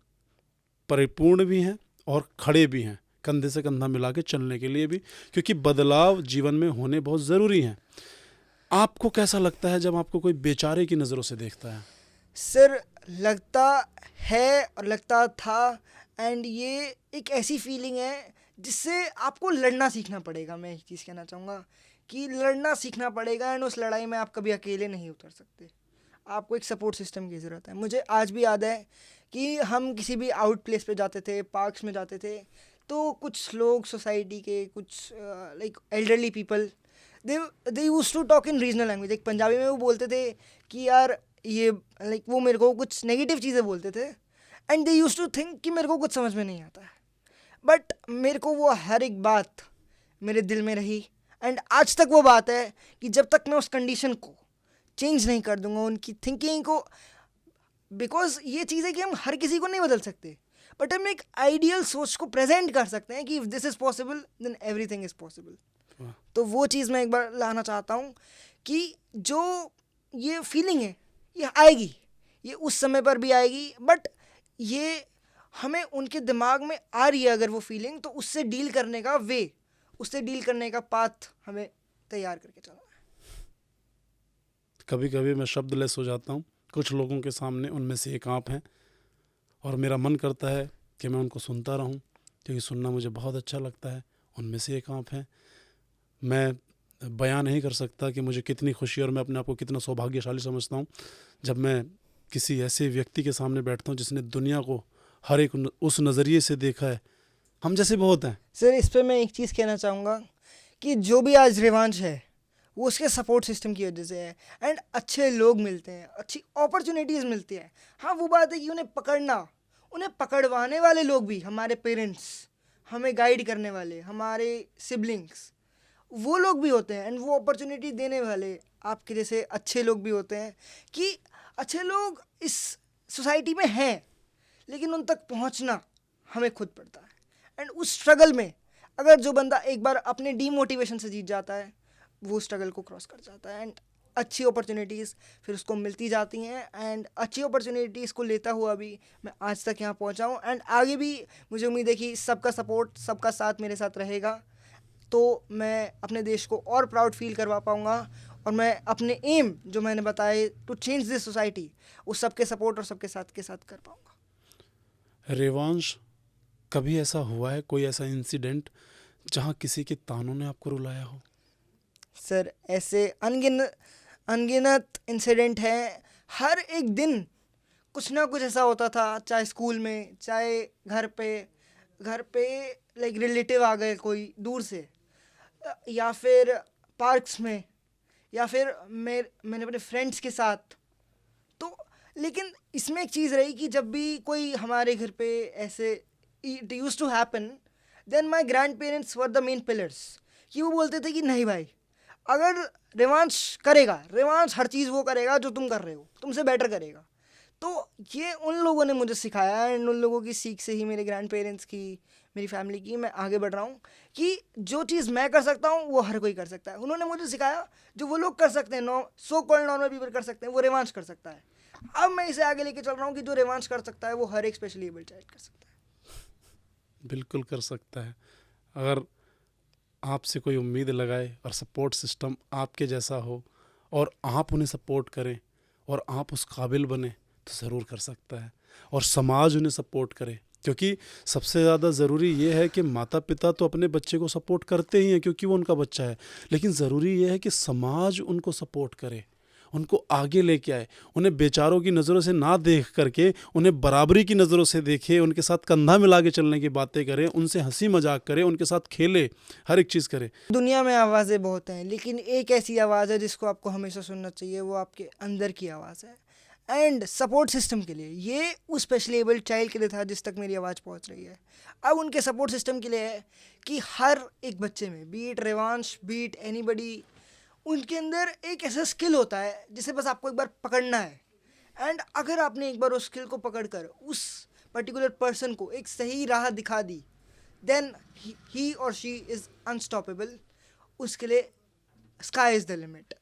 परिपूर्ण भी हैं और खड़े भी हैं, कंधे से कंधा मिला के चलने के लिए भी, क्योंकि बदलाव जीवन में होने बहुत ज़रूरी हैं। आपको कैसा लगता है जब आपको कोई बेचारे की नज़रों से देखता है? सर, लगता है और लगता था, एंड ये एक ऐसी फीलिंग है जिससे आपको लड़ना सीखना पड़ेगा। मैं एक चीज़ कहना चाहूँगा कि लड़ना सीखना पड़ेगा, एंड उस लड़ाई में आप कभी अकेले नहीं उतर सकते, आपको एक सपोर्ट सिस्टम की ज़रूरत है। मुझे आज भी याद है कि हम किसी भी आउट प्लेस पे जाते थे, पार्क्स में जाते थे, तो कुछ लोग सोसाइटी के, कुछ like elderly people, they use to talk in regional language. एक पंजाबी में वो बोलते थे कि यार ये लाइक वो मेरे को कुछ नेगेटिव चीज़ें बोलते थे, and they use to think कि मेरे को कुछ समझ में नहीं आता है, बट मेरे को वो हर एक बात मेरे दिल में रही, एंड आज तक वो बात है कि जब तक मैं उस कंडीशन को चेंज नहीं कर दूंगा, उनकी थिंकिंग को, बिकॉज ये चीज़ है कि हम हर किसी को नहीं बदल सकते, बट हम एक आइडियल सोच को प्रेजेंट कर सकते हैं कि if this is possible then everything is possible. तो वो चीज़ मैं एक बार लाना चाहता हूँ कि जो ये फीलिंग है ये आएगी, ये उस समय पर भी आएगी, बट ये हमें उनके दिमाग में आ रही है अगर वो फीलिंग, तो उससे डील करने का वे, उससे डील करने का पाथ हमें तैयार करके चलना है। कभी कभी मैं शब्दलेस हो जाता हूँ कुछ लोगों के सामने, उनमें से एक आप हैं, और मेरा मन करता है कि मैं उनको सुनता रहूं, क्योंकि सुनना मुझे बहुत अच्छा लगता है। उनमें से एक आप हैं। मैं बयान नहीं कर सकता कि मुझे कितनी खुशी और मैं अपने आप को कितना सौभाग्यशाली समझता हूं जब मैं किसी ऐसे व्यक्ति के सामने बैठता हूं जिसने दुनिया को हर एक उस नज़रिए से देखा है। हम जैसे बहुत हैं। सर, इस पर मैं एक चीज़ कहना चाहूँगा कि जो भी आज रिवांश है वो उसके सपोर्ट सिस्टम की वजह से है, एंड अच्छे लोग मिलते हैं, अच्छी अपॉर्चुनिटीज़ मिलती है। हाँ, वो बात है कि उन्हें पकड़ना, उन्हें पकड़वाने वाले लोग भी, हमारे पेरेंट्स, हमें गाइड करने वाले, हमारे सिबलिंग्स, वो लोग भी होते हैं, एंड वो अपॉर्चुनिटी देने वाले आपके जैसे अच्छे लोग भी होते हैं। कि अच्छे लोग इस सोसाइटी में हैं, लेकिन उन तक पहुंचना हमें खुद पड़ता है, एंड उस स्ट्रगल में अगर जो बंदा एक बार अपने डीमोटिवेशन से जीत जाता है, वो स्ट्रगल को क्रॉस कर जाता है, एंड अच्छी अपॉर्चुनिटीज़ फिर उसको मिलती जाती हैं, एंड अच्छी अपॉर्चुनिटीज़ को लेता हुआ भी मैं आज तक यहाँ पहुँचा हूँ, एंड आगे भी मुझे उम्मीद है कि सबका सपोर्ट, सबका साथ मेरे साथ रहेगा, तो मैं अपने देश को और प्राउड फील करवा पाऊँगा, और मैं अपने एम जो मैंने बताए टू चेंज दिस सोसाइटी, उस सबके सपोर्ट और सबके साथ के साथ कर पाऊँगा। रिवांश, कभी ऐसा हुआ है, कोई ऐसा इंसिडेंट जहाँ किसी के तानों ने आपको रुलाया हो? सर, ऐसे अनगिनत इंसिडेंट हैं। हर एक दिन कुछ ना कुछ ऐसा होता था, चाहे स्कूल में, चाहे घर पे लाइक रिलेटिव आ गए कोई दूर से, या फिर पार्क्स में, या फिर मैंने अपने फ्रेंड्स के साथ। तो लेकिन इसमें एक चीज़ रही कि जब भी कोई हमारे घर पे ऐसे it used to happen, then my grandparents were the main pillars, कि वो बोलते थे कि नहीं भाई, अगर रिवांश करेगा, रिवांश हर चीज़ वो करेगा जो तुम कर रहे हो, तुमसे बेटर करेगा। तो ये उन लोगों ने मुझे सिखाया, एंड उन लोगों की सीख से ही, मेरे ग्रैंड पेरेंट्स की, मेरी फैमिली की, मैं आगे बढ़ रहा हूँ कि जो चीज़ मैं कर सकता हूँ वो हर कोई कर सकता है। उन्होंने मुझे सिखाया जो वो लोग कर सकते हैं, सो कॉल्ड नॉर्मल पीपल कर सकते हैं, वो रिवांश कर सकता है। अब मैं इसे आगे लेके चल रहा हूँ कि जो रिवांश कर सकता है वो हर एक स्पेशली एबल चाइल्ड कर सकता है। बिल्कुल कर सकता है, अगर आपसे कोई उम्मीद लगाए और सपोर्ट सिस्टम आपके जैसा हो, और आप उन्हें सपोर्ट करें और आप उस काबिल बने, तो ज़रूर कर सकता है। और समाज उन्हें सपोर्ट करे, क्योंकि सबसे ज़्यादा ज़रूरी ये है कि माता पिता तो अपने बच्चे को सपोर्ट करते ही हैं क्योंकि वो उनका बच्चा है, लेकिन ज़रूरी ये है कि समाज उनको सपोर्ट करे, उनको आगे लेके आए, उन्हें बेचारों की नज़रों से ना देख करके उन्हें बराबरी की नज़रों से देखे, उनके साथ कंधा मिला के चलने की बातें करें, उनसे हंसी मजाक करे, उनके साथ खेले, हर एक चीज़ करे। दुनिया में आवाज़ें बहुत हैं, लेकिन एक ऐसी आवाज़ है जिसको आपको हमेशा सुनना चाहिए, वो आपके अंदर की आवाज़ है। एंड सपोर्ट सिस्टम के लिए, ये उस स्पेशली एबल्ड चाइल्ड के लिए था जिस तक मेरी आवाज़ पहुंच रही है। अब उनके सपोर्ट सिस्टम के लिए है कि हर एक बच्चे में, बीट रिवांश, बीट एनीबडी, उनके अंदर एक ऐसा स्किल होता है जिसे बस आपको एक बार पकड़ना है, एंड अगर आपने एक बार उस स्किल को पकड़कर उस पर्टिकुलर पर्सन को एक सही राह दिखा दी, देन ही और शी इज़ अनस्टॉपेबल. उसके लिए स्काई इज़ द लिमिट.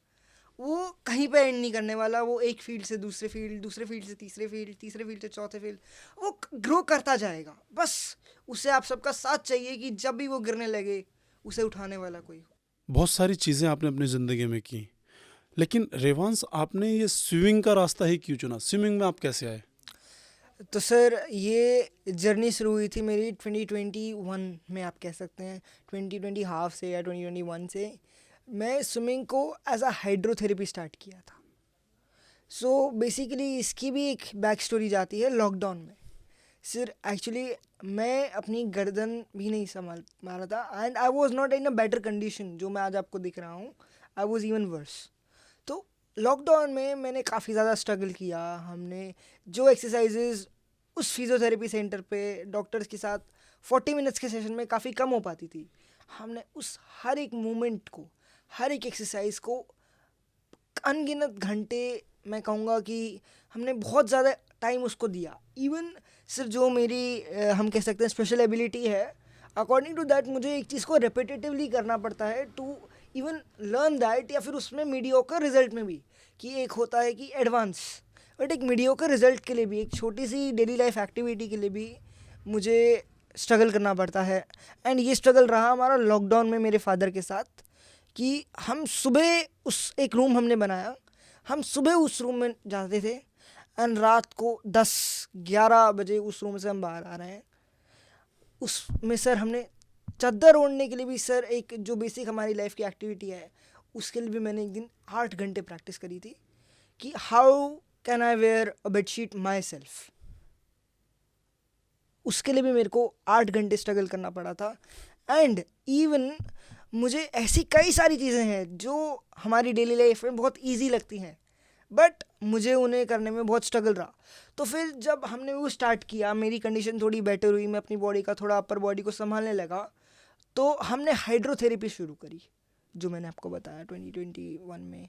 वो कहीं पे एंड नहीं करने वाला. वो एक फील्ड से दूसरे फील्ड, दूसरे फील्ड से तीसरे फील्ड, तीसरे फील्ड से चौथे फील्ड, वो ग्रो करता जाएगा. बस उसे आप सबका साथ चाहिए कि जब भी वो गिरने लगे उसे उठाने वाला कोई हो. बहुत सारी चीज़ें आपने अपनी ज़िंदगी में की, लेकिन रेवांश आपने ये स्विमिंग का रास्ता ही क्यों चुना? स्विमिंग में आप कैसे आए? तो सर ये जर्नी शुरू हुई थी मेरी 2021 में, आप कह सकते हैं 2020 हाफ से या 2021 से. मैं स्विमिंग को एज अ हाइड्रोथेरेपी स्टार्ट किया था. सो बेसिकली इसकी भी एक बैक स्टोरी जाती है लॉकडाउन में. सर एक्चुअली मैं अपनी गर्दन भी नहीं संभाल पा रहा था, and I was not in a better condition जो मैं आज आपको दिख रहा हूँ. I was even worse. तो लॉकडाउन में मैंने काफ़ी ज़्यादा स्ट्रगल किया. हमने जो एक्सरसाइजेज उस फिजियोथेरेपी सेंटर पे डॉक्टर्स के साथ 40 मिनट्स के सेशन में काफ़ी कम हो पाती थी, हमने उस हर एक मूवमेंट को, हर एक एक्सरसाइज को अनगिनत घंटे, मैं कहूँगा कि हमने बहुत ज़्यादा टाइम उसको दिया. इवन सर जो मेरी हम कह सकते हैं स्पेशल एबिलिटी है, अकॉर्डिंग टू दैट मुझे एक चीज़ को रेपिटेटिवली करना पड़ता है टू इवन लर्न दैट, या फिर उसमें मीडियोकर रिजल्ट में भी, कि एक होता है कि एडवांस, बट एक मीडियोकर रिजल्ट के लिए भी, एक छोटी सी डेली लाइफ एक्टिविटी के लिए भी मुझे स्ट्रगल करना पड़ता है. एंड ये स्ट्रगल रहा हमारा लॉकडाउन में मेरे फादर के साथ, कि हम सुबह उस एक रूम हमने बनाया, हम सुबह उस रूम में जाते थे एंड रात को 10-11 बजे उस रूम से हम बाहर आ रहे हैं. उसमें सर हमने चादर ओढ़ने के लिए भी, सर एक जो बेसिक हमारी लाइफ की एक्टिविटी है उसके लिए भी मैंने एक दिन 8 घंटे प्रैक्टिस करी थी कि how can I wear a bedsheet myself. उसके लिए भी मेरे को 8 घंटे स्ट्रगल करना पड़ा था. एंड इवन मुझे ऐसी कई सारी चीज़ें हैं जो हमारी डेली लाइफ में बहुत ईजी लगती हैं, बट मुझे उन्हें करने में बहुत स्ट्रगल रहा. तो फिर जब हमने वो स्टार्ट किया, मेरी कंडीशन थोड़ी बेटर हुई, मैं अपनी बॉडी का थोड़ा अपर बॉडी को संभालने लगा, तो हमने हाइड्रोथेरेपी शुरू करी, जो मैंने आपको बताया 2021 में.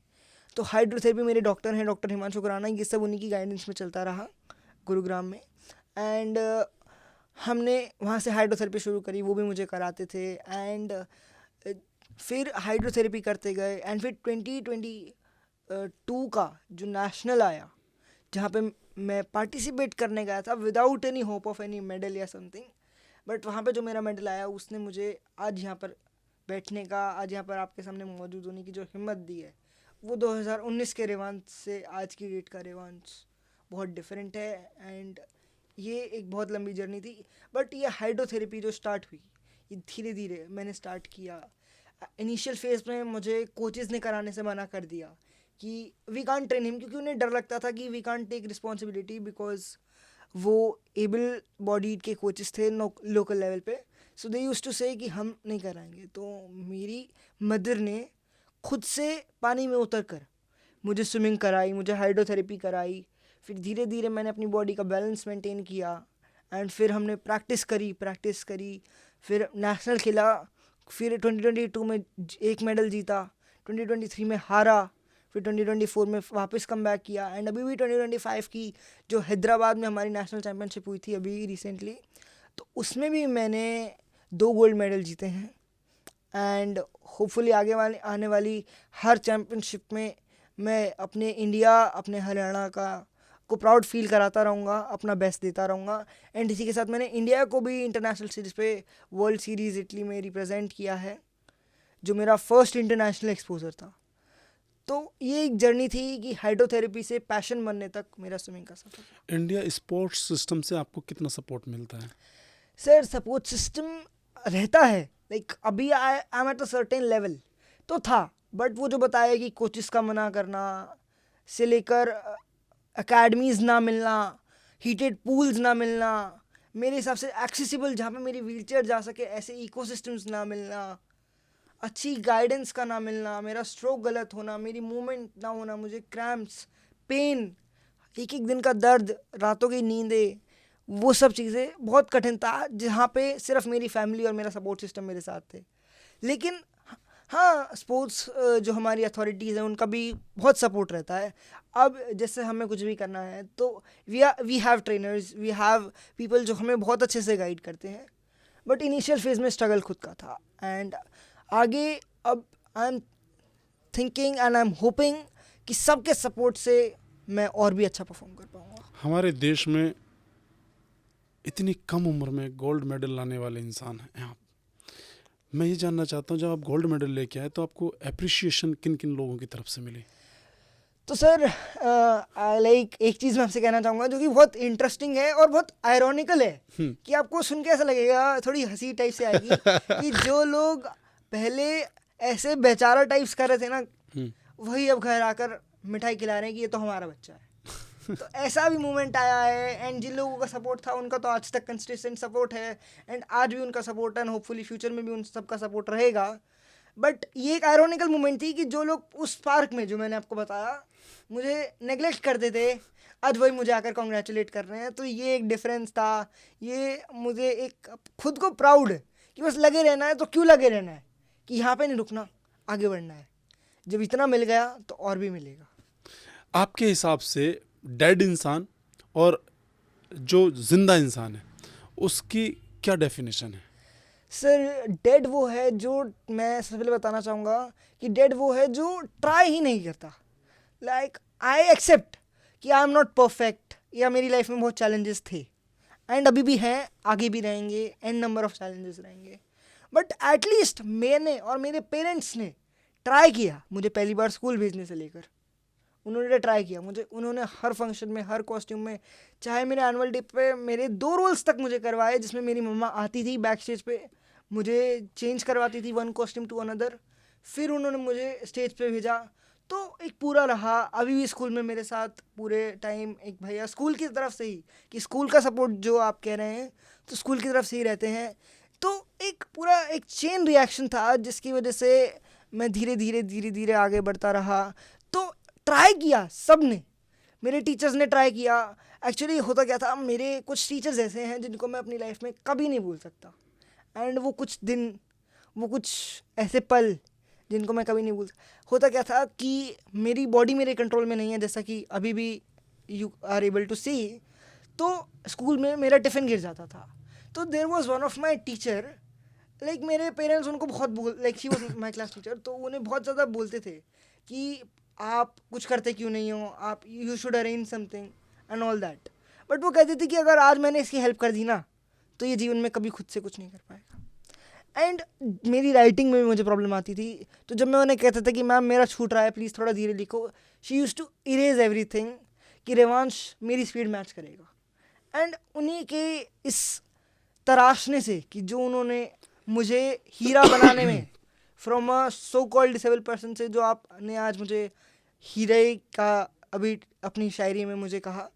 तो हाइड्रोथेरेपी मेरे डॉक्टर हैं, डॉक्टर हिमांशु खुराना, ये सब उन्हीं की गाइडेंस में चलता रहा गुरुग्राम में. एंड हमने वहाँ से हाइड्रोथेरेपी शुरू करी, वो भी मुझे कराते थे. एंड फिर हाइड्रोथेरेपी करते गए, एंड फिर 2022 का जो नेशनल आया, जहाँ पे मैं पार्टिसिपेट करने गया था without any hope of any medal या समथिंग, बट वहाँ पे जो मेरा मेडल आया उसने मुझे आज यहाँ पर बैठने का, आज यहाँ पर आपके सामने मौजूद होने की जो हिम्मत दी है, वो 2019 के रेवांश से आज की डेट का रेवांश बहुत डिफरेंट है. एंड ये एक बहुत लंबी जर्नी थी, बट ये हाइड्रोथेरेपी जो स्टार्ट हुई, ये धीरे धीरे मैंने स्टार्ट किया. इनिशियल फेज में मुझे कोचेज़ ने कराने से मना कर दिया कि वी कांट ट्रेन हिम, क्योंकि उन्हें डर लगता था कि we can't take responsibility, because वो एबल बॉडीड के कोचेस थे लोकल लेवल पे. सो दे यूज्ड टू से कि हम नहीं कराएंगे. तो मेरी मदर ने खुद से पानी में उतर कर मुझे स्विमिंग कराई, मुझे हाइड्रोथेरेपी कराई. फिर धीरे धीरे मैंने अपनी बॉडी का बैलेंस मेंटेन किया, एंड फिर हमने प्रैक्टिस करी, फिर नेशनल खेला, फिर 2022 में एक मेडल जीता, 2023 में हारा, फिर 2024 में वापस कम बैक किया. एंड अभी भी 2025 की जो हैदराबाद में हमारी नेशनल चैम्पियनशिप हुई थी अभी रिसेंटली, तो उसमें भी मैंने 2 गोल्ड मेडल जीते हैं. एंड होपफुली आने वाली हर चैम्पियनशिप में मैं अपने इंडिया, अपने हरियाणा को प्राउड फील कराता रहूँगा, अपना बेस्ट देता रहूँगा. एंड इसी के साथ मैंने इंडिया को भी इंटरनेशनल सीरीज़ पे वर्ल्ड सीरीज़ इटली में रिप्रेजेंट किया है, जो मेरा फर्स्ट इंटरनेशनल एक्सपोजर था. तो ये एक जर्नी थी कि हाइड्रोथेरेपी से पैशन बनने तक मेरा स्विमिंग का सफर. इंडिया स्पोर्ट्स सिस्टम से आपको कितना सपोर्ट मिलता है? सर सपोर्ट सिस्टम रहता है, लाइक अभी I am at a certain level तो था, बट वो जो बताया कि कोचेस का मना करना से लेकर एकेडमीज़ ना मिलना, हीटेड पूल्स ना मिलना, मेरे हिसाब से एक्सेसिबल जहाँ पे मेरी व्हीलचेयर जा सके ऐसे इकोसिस्टम्स ना मिलना, अच्छी गाइडेंस का ना मिलना, मेरा स्ट्रोक गलत होना, मेरी मूवमेंट ना होना, मुझे क्रैम्प्स, पेन, एक दिन का दर्द, रातों की नींदें, वो सब चीज़ें बहुत कठिन था, जहाँ पे सिर्फ मेरी फैमिली और मेरा सपोर्ट सिस्टम मेरे साथ थे. लेकिन हाँ, स्पोर्ट्स जो हमारी अथॉरिटीज़ हैं उनका भी बहुत सपोर्ट रहता है. अब जैसे हमें कुछ भी करना है तो we have trainers, we have people जो हमें बहुत अच्छे से गाइड करते हैं. बट इनिशियल फेज में स्ट्रगल खुद का था. एंड आगे अब I am thinking and I am hoping कि सबके सपोर्ट से मैं और भी अच्छा परफॉर्म कर पाऊँगा. हमारे देश में इतनी कम उम्र में गोल्ड मेडल लाने वाले इंसान हैं आप. मैं ये जानना चाहता हूँ, जब आप गोल्ड मेडल लेके आए तो आपको अप्रिशिएशन किन किन लोगों की तरफ से मिली? तो सर लाइक एक चीज़ मैं आपसे कहना चाहूँगा जो कि बहुत इंटरेस्टिंग है और बहुत आयरॉनिकल है कि आपको सुन के ऐसा लगेगा, थोड़ी हंसी टाइप से आएगी कि जो लोग पहले ऐसे बेचारा टाइप्स कर रहे थे ना, वही अब घर आकर मिठाई खिला रहे हैं कि ये तो हमारा बच्चा है. तो ऐसा भी मोमेंट आया है. एंड जिन लोगों का सपोर्ट था उनका तो आज तक कंसिस्टेंट सपोर्ट है एंड आज भी उनका सपोर्ट है एंड होपफुली फ्यूचर में भी उन सबका सपोर्ट रहेगा. बट ये एक आयरॉनिकल मोमेंट थी कि जो लोग उस पार्क में, जो मैंने आपको बताया, मुझे नेगलेक्ट करते थे, आज वही मुझे आकर कॉन्ग्रेचुलेट कर रहे हैं. तो ये एक डिफरेंस था. ये मुझे एक खुद को प्राउड कि बस लगे रहना है. तो क्यों लगे रहना है कि यहाँ पे नहीं रुकना, आगे बढ़ना है. जब इतना मिल गया तो और भी मिलेगा. आपके हिसाब से डेड इंसान और जो जिंदा इंसान है उसकी क्या डेफिनेशन है? सर डेड वो है जो, मैं सबसे पहले बताना चाहूँगा कि डेड वो है जो ट्राई ही नहीं करता. लाइक आई एक्सेप्ट कि आई एम नॉट परफेक्ट, या मेरी लाइफ में बहुत चैलेंजेस थे एंड अभी भी हैं, आगे भी रहेंगे, एंड नंबर ऑफ चैलेंजेस रहेंगे. बट एटलीस्ट मैंने और मेरे पेरेंट्स ने ट्राई किया. मुझे पहली बार स्कूल भेजने से लेकर उन्होंने ट्राई किया. उन्होंने हर फंक्शन में, हर कॉस्ट्यूम में, चाहे मेरे एनुअल डे पे मेरे 2 रोल्स तक मुझे करवाए, जिसमें मेरी मम्मा आती थी बैक स्टेज पे, मुझे चेंज करवाती थी वन कॉस्ट्यूम टू अनदर. फिर उन्होंने मुझे स्टेज पे भेजा. तो एक पूरा रहा. अभी भी स्कूल में मेरे साथ पूरे टाइम एक भैया स्कूल की तरफ से ही, कि स्कूल का सपोर्ट जो आप कह रहे हैं तो स्कूल की तरफ से ही रहते हैं. तो एक पूरा एक चेन रिएक्शन था जिसकी वजह से मैं धीरे धीरे आगे बढ़ता रहा. तो ट्राई किया सब ने, मेरे टीचर्स ने ट्राई किया. एक्चुअली होता क्या था, मेरे कुछ टीचर्स ऐसे हैं जिनको मैं अपनी लाइफ में कभी नहीं भूल सकता. एंड वो कुछ दिन, वो कुछ ऐसे पल जिनको मैं कभी नहीं भूल सकता. होता क्या था कि मेरी बॉडी मेरे कंट्रोल में नहीं है, जैसा कि अभी भी you are able to see. तो स्कूल में मेरा टिफ़िन गिर जाता था. तो there was one of my teacher, like मेरे पेरेंट्स उनको बहुत like she was my class teacher, तो उन्हें बहुत ज़्यादा बोलते थे कि आप कुछ करते क्यों नहीं हो, आप you should arrange something and all that. But वो कहते थे कि अगर आज मैंने इसकी हेल्प कर दी ना तो ये जीवन में कभी खुद से कुछ नहीं कर पाएगा. एंड मेरी राइटिंग में भी मुझे प्रॉब्लम आती थी. तो जब मैं उन्हें कहता था कि मैम मेरा छूट रहा है, प्लीज़ थोड़ा धीरे लिखो, she use to erase everything कि रेवांश मेरी स्पीड मैच करेगा. एंड उन्हीं के इस तराशने से कि जो उन्होंने मुझे हीरा बनाने में, from a so called disable person से, जो आपने आज मुझे हीरे का अभी अपनी शायरी में मुझे कहा,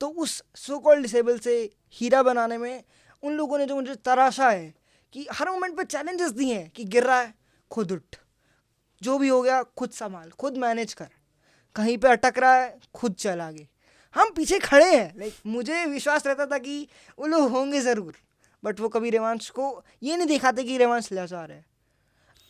तो उस सो कॉल्ड डिसेबल से हीरा बनाने में उन लोगों ने जो मुझे तराशा है कि हर मोमेंट पे चैलेंजेस दिए हैं कि गिर रहा है खुद उठ, जो भी हो गया खुद संभाल, खुद मैनेज कर, कहीं पे अटक रहा है खुद चल आगे, हम पीछे खड़े हैं. लाइक मुझे विश्वास रहता था कि वो लोग होंगे ज़रूर, बट वो कभी रेवांश को ये नहीं दिखाते कि रेवांश लाचार है.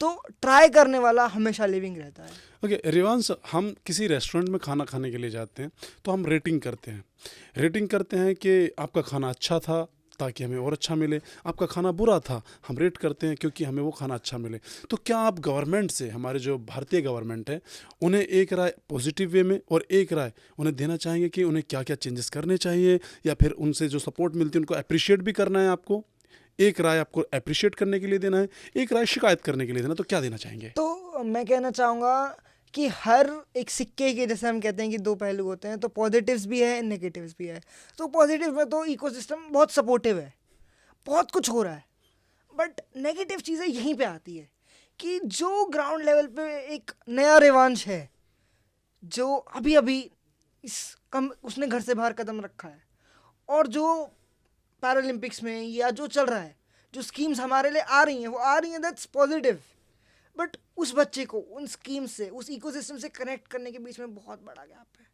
तो ट्राई करने वाला हमेशा लिविंग रहता है. ओके रेवांश, हम किसी रेस्टोरेंट में खाना खाने के लिए जाते हैं तो हम रेटिंग करते हैं कि आपका खाना अच्छा था ताकि हमें और अच्छा मिले, आपका खाना बुरा था, हम रेट करते हैं क्योंकि हमें वो खाना अच्छा मिले. तो क्या आप गवर्नमेंट से, हमारे जो भारतीय गवर्नमेंट है, उन्हें एक राय पॉजिटिव वे में और एक राय उन्हें देना चाहेंगे कि उन्हें क्या क्या चेंजेस करने चाहिए, या फिर उनसे जो सपोर्ट मिलती है उनको अप्रिशिएट भी करना है? आपको एक राय आपको अप्रिशिएट करने के लिए देना है, एक राय शिकायत करने के लिए देना, तो क्या देना चाहेंगे? तो मैं कहना चाहूँगा कि हर एक सिक्के के, जैसे हम कहते हैं कि 2 पहलू होते हैं, तो पॉजिटिव्स भी है, नेगेटिव्स भी है. तो पॉजिटिव में तो इकोसिस्टम बहुत सपोर्टिव है, बहुत कुछ हो रहा है. बट नेगेटिव चीज़ें यहीं पे आती है कि जो ग्राउंड लेवल पे एक नया रेवांश है, जो अभी अभी उसने घर से बाहर कदम रखा है, और जो पैरालंपिक्स में या जो चल रहा है, जो स्कीम्स हमारे लिए आ रही हैं, वो आ रही हैं, दैट्स पॉजिटिव. बट उस बच्चे को उन स्कीम से, उस इकोसिस्टम से कनेक्ट करने के बीच में बहुत बड़ा गैप है.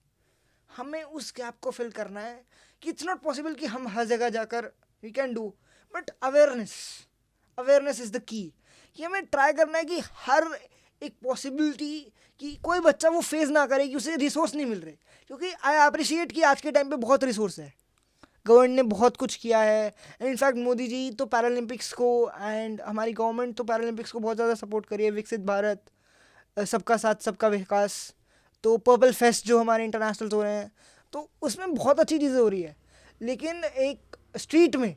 हमें उस गैप को फिल करना है कि इट्स नॉट पॉसिबल कि हम हर जगह जाकर we can do, but awareness is the key. कि हमें ट्राई करना है कि हर एक पॉसिबिलिटी कि कोई बच्चा वो फेस ना करे कि उसे रिसोर्स नहीं मिल रहे, क्योंकि आई अप्रिशिएट कि आज के टाइम पे बहुत रिसोर्स है, गवर्नमेंट ने बहुत कुछ किया है। एंड इनफैक्ट मोदी जी तो पैरालंपिक्स को एंड हमारी गवर्नमेंट तो पैरालंपिक्स को बहुत ज़्यादा सपोर्ट करी है, विकसित भारत, सबका साथ सबका विकास, तो पर्पल फेस्ट जो हमारे इंटरनेशनल हो रहे हैं, तो उसमें बहुत अच्छी चीज़ें हो रही है। लेकिन एक स्ट्रीट में,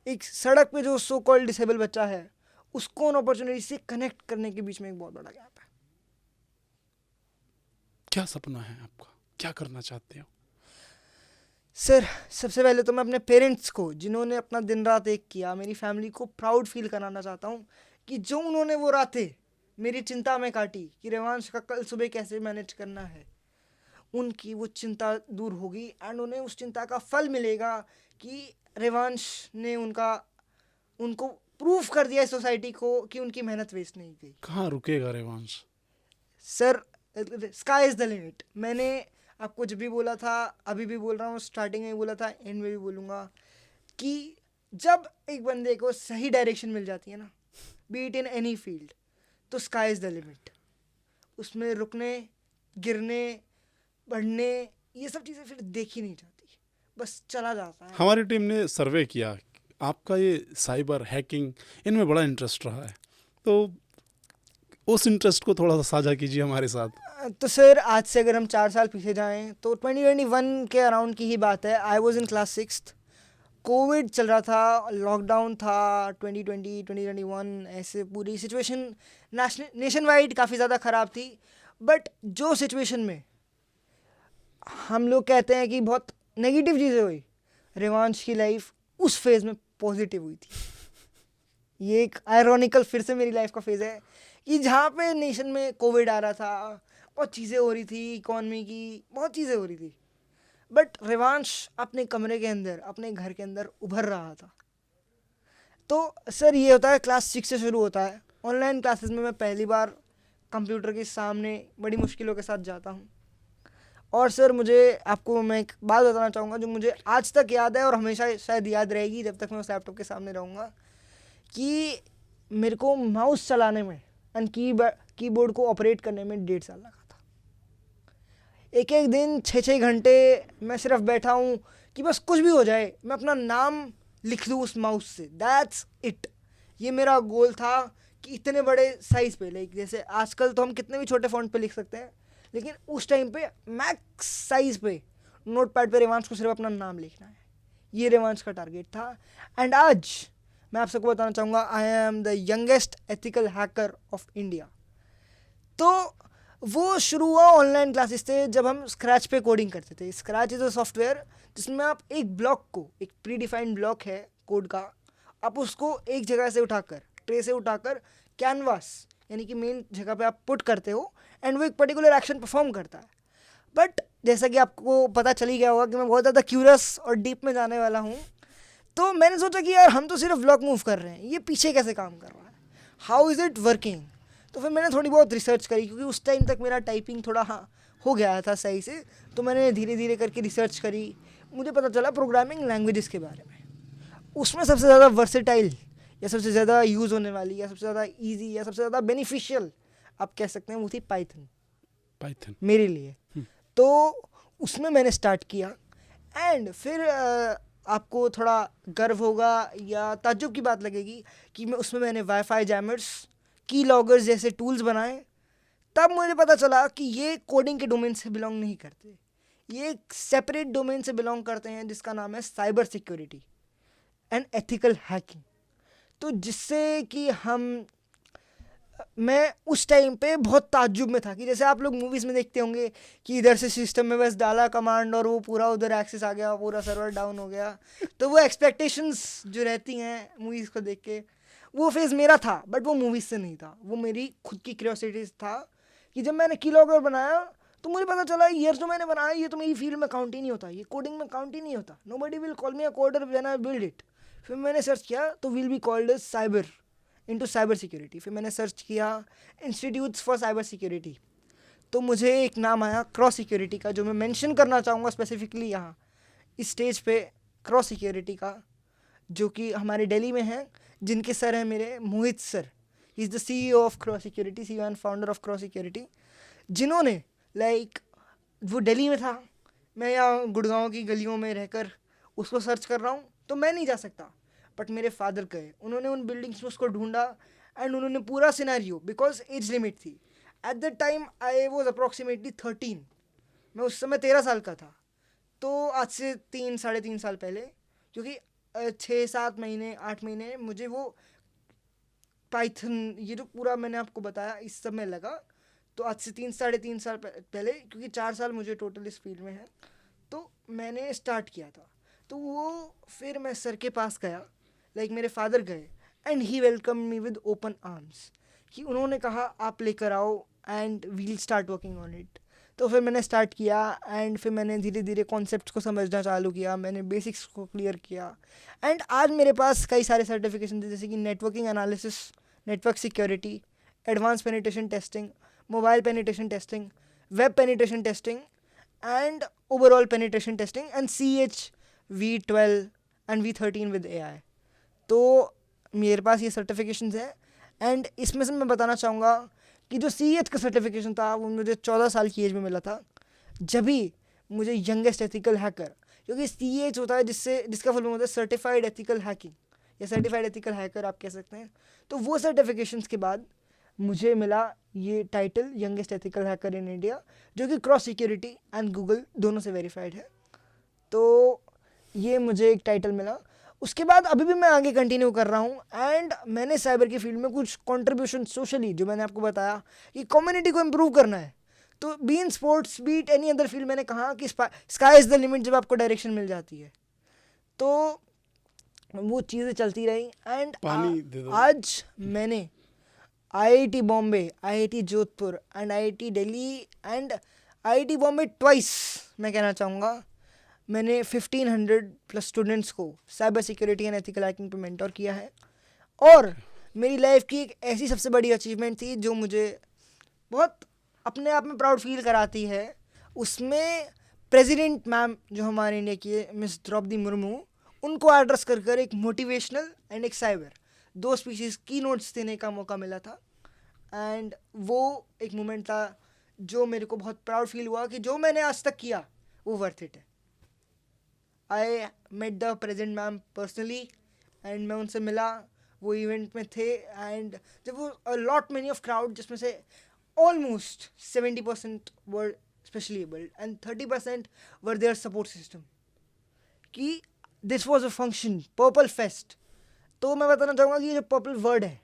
एक सड़क पे जो सो कॉल्ड डिसेबल बच्चा है, उसको उन अपॉर्चुनिटी से कनेक्ट करने के बीच में एक बहुत बड़ा गैप है। क्या सपना है आपका, क्या करना चाहते हो? सर, सबसे पहले तो मैं अपने पेरेंट्स को, जिन्होंने अपना दिन रात एक किया, मेरी फैमिली को प्राउड फील कराना चाहता हूँ कि जो उन्होंने वो रातें मेरी चिंता में काटी कि रेवांश का कल सुबह कैसे मैनेज करना है, उनकी वो चिंता दूर होगी एंड उन्हें उस चिंता का फल मिलेगा कि रेवांश ने उनको प्रूफ कर दिया सोसाइटी को कि उनकी मेहनत वेस्ट नहीं गई। कहाँ रुकेगा Revansh? Sir, sky is the limit. मैंने आपको जब भी बोला था, अभी भी बोल रहा हूँ, स्टार्टिंग में भी बोला था, एंड में भी बोलूँगा कि जब एक बंदे को सही डायरेक्शन मिल जाती है ना, B it in any field, तो स्काई इज़ द लिमिट। उसमें रुकने, गिरने, बढ़ने, ये सब चीज़ें फिर देखी नहीं जाती, बस चला जाता है। हमारी टीम ने सर्वे किया, आपका ये साइबर हैकिंग इनमें बड़ा इंटरेस्ट रहा है, तो उस इंटरेस्ट को थोड़ा सा साझा कीजिए हमारे साथ। तो सर, आज से अगर हम 4 साल पीछे जाएं तो 2021 के अराउंड की ही बात है। I was in class 6th, Covid चल रहा था, लॉकडाउन था, 2020 2021, ऐसे पूरी सिचुएशन नेशन वाइड काफ़ी ज़्यादा ख़राब थी। बट जो सिचुएशन में हम लोग कहते हैं कि बहुत नेगेटिव चीज़ें हुई, रेवांश की लाइफ उस फेज़ में पॉजिटिव हुई थी। ये एक आयरॉनिकल फिर से मेरी लाइफ का फेज़ है कि जहाँ पे नेशन में कोविड आ रहा था, बहुत चीज़ें हो रही थी, इकॉनमी की बहुत चीज़ें हो रही थी, बट रेवांश अपने कमरे के अंदर, अपने घर के अंदर उभर रहा था। तो सर, ये होता है क्लास 6 से शुरू होता है। ऑनलाइन क्लासेस में मैं पहली बार कंप्यूटर के सामने बड़ी मुश्किलों के साथ जाता हूँ। और सर, आपको मैं एक बात बताना चाहूँगा जो मुझे आज तक याद है और हमेशा शायद याद रहेगी जब तक मैं उस लैपटॉप के सामने रहूँगा, कि मेरे को माउस चलाने में एंड कीबोर्ड को ऑपरेट करने में 1.5 साल लगा था। एक दिन 6-6 घंटे मैं सिर्फ बैठा हूँ कि बस कुछ भी हो जाए, मैं अपना नाम लिख दूँ उस माउस से, दैट्स इट। ये मेरा गोल था कि इतने बड़े साइज़ पे, लाइक जैसे आजकल तो हम कितने भी छोटे फॉन्ट पे लिख सकते हैं, लेकिन उस टाइम पे मैक्स साइज़ पे नोटपैड पे रेवांश को सिर्फ अपना नाम लिखना है। ये रेवांश का टारगेट था। एंड आज मैं आप सबको बताना चाहूँगा, I am the youngest ethical hacker of India. तो वो शुरू हुआ ऑनलाइन क्लासेस से, जब हम स्क्रैच पे कोडिंग करते थे। स्क्रैच इज़ अ सॉफ्टवेयर जिसमें आप एक ब्लॉक को, एक प्री डिफाइंड ब्लॉक है कोड का, आप उसको एक जगह से उठाकर, ट्रे से उठाकर कैनवास यानी कि मेन जगह पे आप पुट करते हो एंड वो एक पर्टिकुलर एक्शन परफॉर्म करता है। बट जैसा कि आपको पता चल ही गया होगा कि मैं बहुत ज़्यादा क्यूरियस और डीप में जाने वाला हूँ, तो मैंने सोचा कि यार हम तो सिर्फ ब्लॉक मूव कर रहे हैं, ये पीछे कैसे काम कर रहा है, हाउ इज़ इट वर्किंग। तो फिर मैंने थोड़ी बहुत रिसर्च करी, क्योंकि उस टाइम तक मेरा टाइपिंग थोड़ा हो गया था सही से, तो मैंने धीरे धीरे करके रिसर्च करी। मुझे पता चला प्रोग्रामिंग लैंग्वेजेस के बारे में। उसमें सबसे ज़्यादा वर्सेटाइल या सबसे ज़्यादा यूज़ होने वाली या सबसे ज़्यादा ईजी या सबसे ज़्यादा बेनिफिशियल आप कह सकते हैं वो थी पाइथन मेरे लिए। तो उसमें मैंने स्टार्ट किया एंड फिर आपको थोड़ा गर्व होगा या ताज्जुब की बात लगेगी कि मैंने वाईफाई जैमर्स, की लॉगर्स जैसे टूल्स बनाए। तब मुझे पता चला कि ये कोडिंग के डोमेन से बिलोंग नहीं करते, ये एक सेपरेट डोमेन से बिलोंग करते हैं जिसका नाम है cyber security and ethical hacking. तो जिससे कि मैं उस टाइम पे बहुत ताज्जुब में था कि जैसे आप लोग मूवीज़ में देखते होंगे कि इधर से सिस्टम में बस डाला कमांड और वो पूरा उधर एक्सेस आ गया, पूरा सर्वर डाउन हो गया। तो वो एक्सपेक्टेशंस जो रहती हैं मूवीज़ को देख के, वो फेज़ मेरा था, बट वो मूवीज़ से नहीं था, वो मेरी खुद की क्यूरियोसिटी था कि जब मैंने कीलॉगर बनाया तो मुझे पता चला ये जो मैंने बनाया ये तो मेरी फील्ड में काउंट ही नहीं होता, ये कोडिंग में काउंट ही नहीं होता, nobody will call me a coder when I build it. फिर मैंने सर्च किया तो will be called as cyber security. फिर मैंने सर्च किया इंस्टीट्यूट्स फॉर साइबर सिक्योरिटी, तो मुझे एक नाम आया क्रॉस सिक्योरिटी का, जो मैं मेंशन करना चाहूँगा स्पेसिफिकली यहाँ इस स्टेज पे, क्रॉस सिक्योरिटी का, जो कि हमारे दिल्ली में है, जिनके सर हैं मेरे Mohit sir. He is the CEO of cross security, CEO and founder of cross security, जिन्होंने लाइक वो दिल्ली में था, मैं यहाँ गुड़गांव की गलियों में रहकर उसको सर्च कर रहा हूँ, तो मैं नहीं जा सकता, बट मेरे फादर गए, उन्होंने उन बिल्डिंग्स में उसको ढूंढा एंड उन्होंने पूरा सिनेरियो, बिकॉज एज लिमिट थी at the time, I was approximately 13, मैं उस समय 13 साल का था, तो आज से 3-3.5 साल पहले, क्योंकि 6-7 महीने 8 महीने मुझे वो पाइथन ये जो पूरा मैंने आपको बताया इस सब में लगा, तो आज से 3-3.5 साल पहले, क्योंकि 4 साल मुझे टोटल इस फील्ड में है, तो मैंने स्टार्ट किया था। तो वो फिर मैं सर के पास गया, लाइक मेरे फादर गए and he welcome me with open arms, कि उन्होंने कहा आप लेकर आओ and we'll start working on it. तो फिर मैंने स्टार्ट किया एंड फिर मैंने धीरे धीरे कॉन्सेप्ट्स को समझना चालू किया, मैंने बेसिक्स को क्लियर किया एंड आज मेरे पास कई सारे सर्टिफिकेशन थे, जैसे कि networking analysis, network security, advance penetration testing, mobile penetration testing, web penetration testing and overall penetration testing and CH-V12 and V13 with AI। तो मेरे पास ये सर्टिफिकेशंस हैं एंड इसमें से मैं बताना चाहूँगा कि जो CH का सर्टिफिकेशन था वो मुझे 14 साल की एज में मिला था, जब भी मुझे यंगेस्ट एथिकल हैकर, क्योंकि CH होता है जिसका फुल फॉर्म होता है सर्टिफाइड एथिकल हैकिंग या सर्टिफाइड एथिकल हैकर आप कह सकते हैं। तो वो सर्टिफिकेशंस के बाद मुझे मिला ये title youngest ethical hacker in India, जो कि क्रॉस सिक्योरिटी एंड गूगल दोनों से वेरीफाइड है। तो ये मुझे एक टाइटल मिला। उसके बाद अभी भी मैं आगे कंटिन्यू कर रहा हूँ एंड मैंने साइबर की फील्ड में कुछ कंट्रीब्यूशन सोशली, जो मैंने आपको बताया कि कम्युनिटी को इम्प्रूव करना है, तो be in sports B it any other field, मैंने कहा कि स्काई इज़ द लिमिट जब आपको डायरेक्शन मिल जाती है। तो वो चीज़ें चलती रही एंड आज मैंने IIT Bombay, IIT Jodhpur and IIT Delhi and IIT Bombay twice, मैं कहना चाहूँगा मैंने 1500+ स्टूडेंट्स को cyber security and ethical hacking पे मेंटोर किया है। और मेरी लाइफ की एक ऐसी सबसे बड़ी अचीवमेंट थी जो मुझे बहुत अपने आप में प्राउड फील कराती है, उसमें प्रेसिडेंट मैम जो हमारे इंडिया की है, मिस द्रौपदी मुर्मू, उनको एड्रेस कर एक मोटिवेशनल एंड एक साइबर 2 स्पीशीज़ की नोट्स देने का मौका मिला था एंड वो एक मोमेंट था जो मेरे को बहुत प्राउड फील हुआ कि जो मैंने आज तक किया वो वर्थ इट है। I met the present ma'am personally and मैं उनसे मिला, वो इवेंट में थे एंड जब वो लॉट मेनी ऑफ क्राउड, जिसमें से almost 70% were specially abled and 30% were their support system, कि this was a function purple fest. तो मैं बताना चाहूँगा कि ये जो पर्पल वर्ड है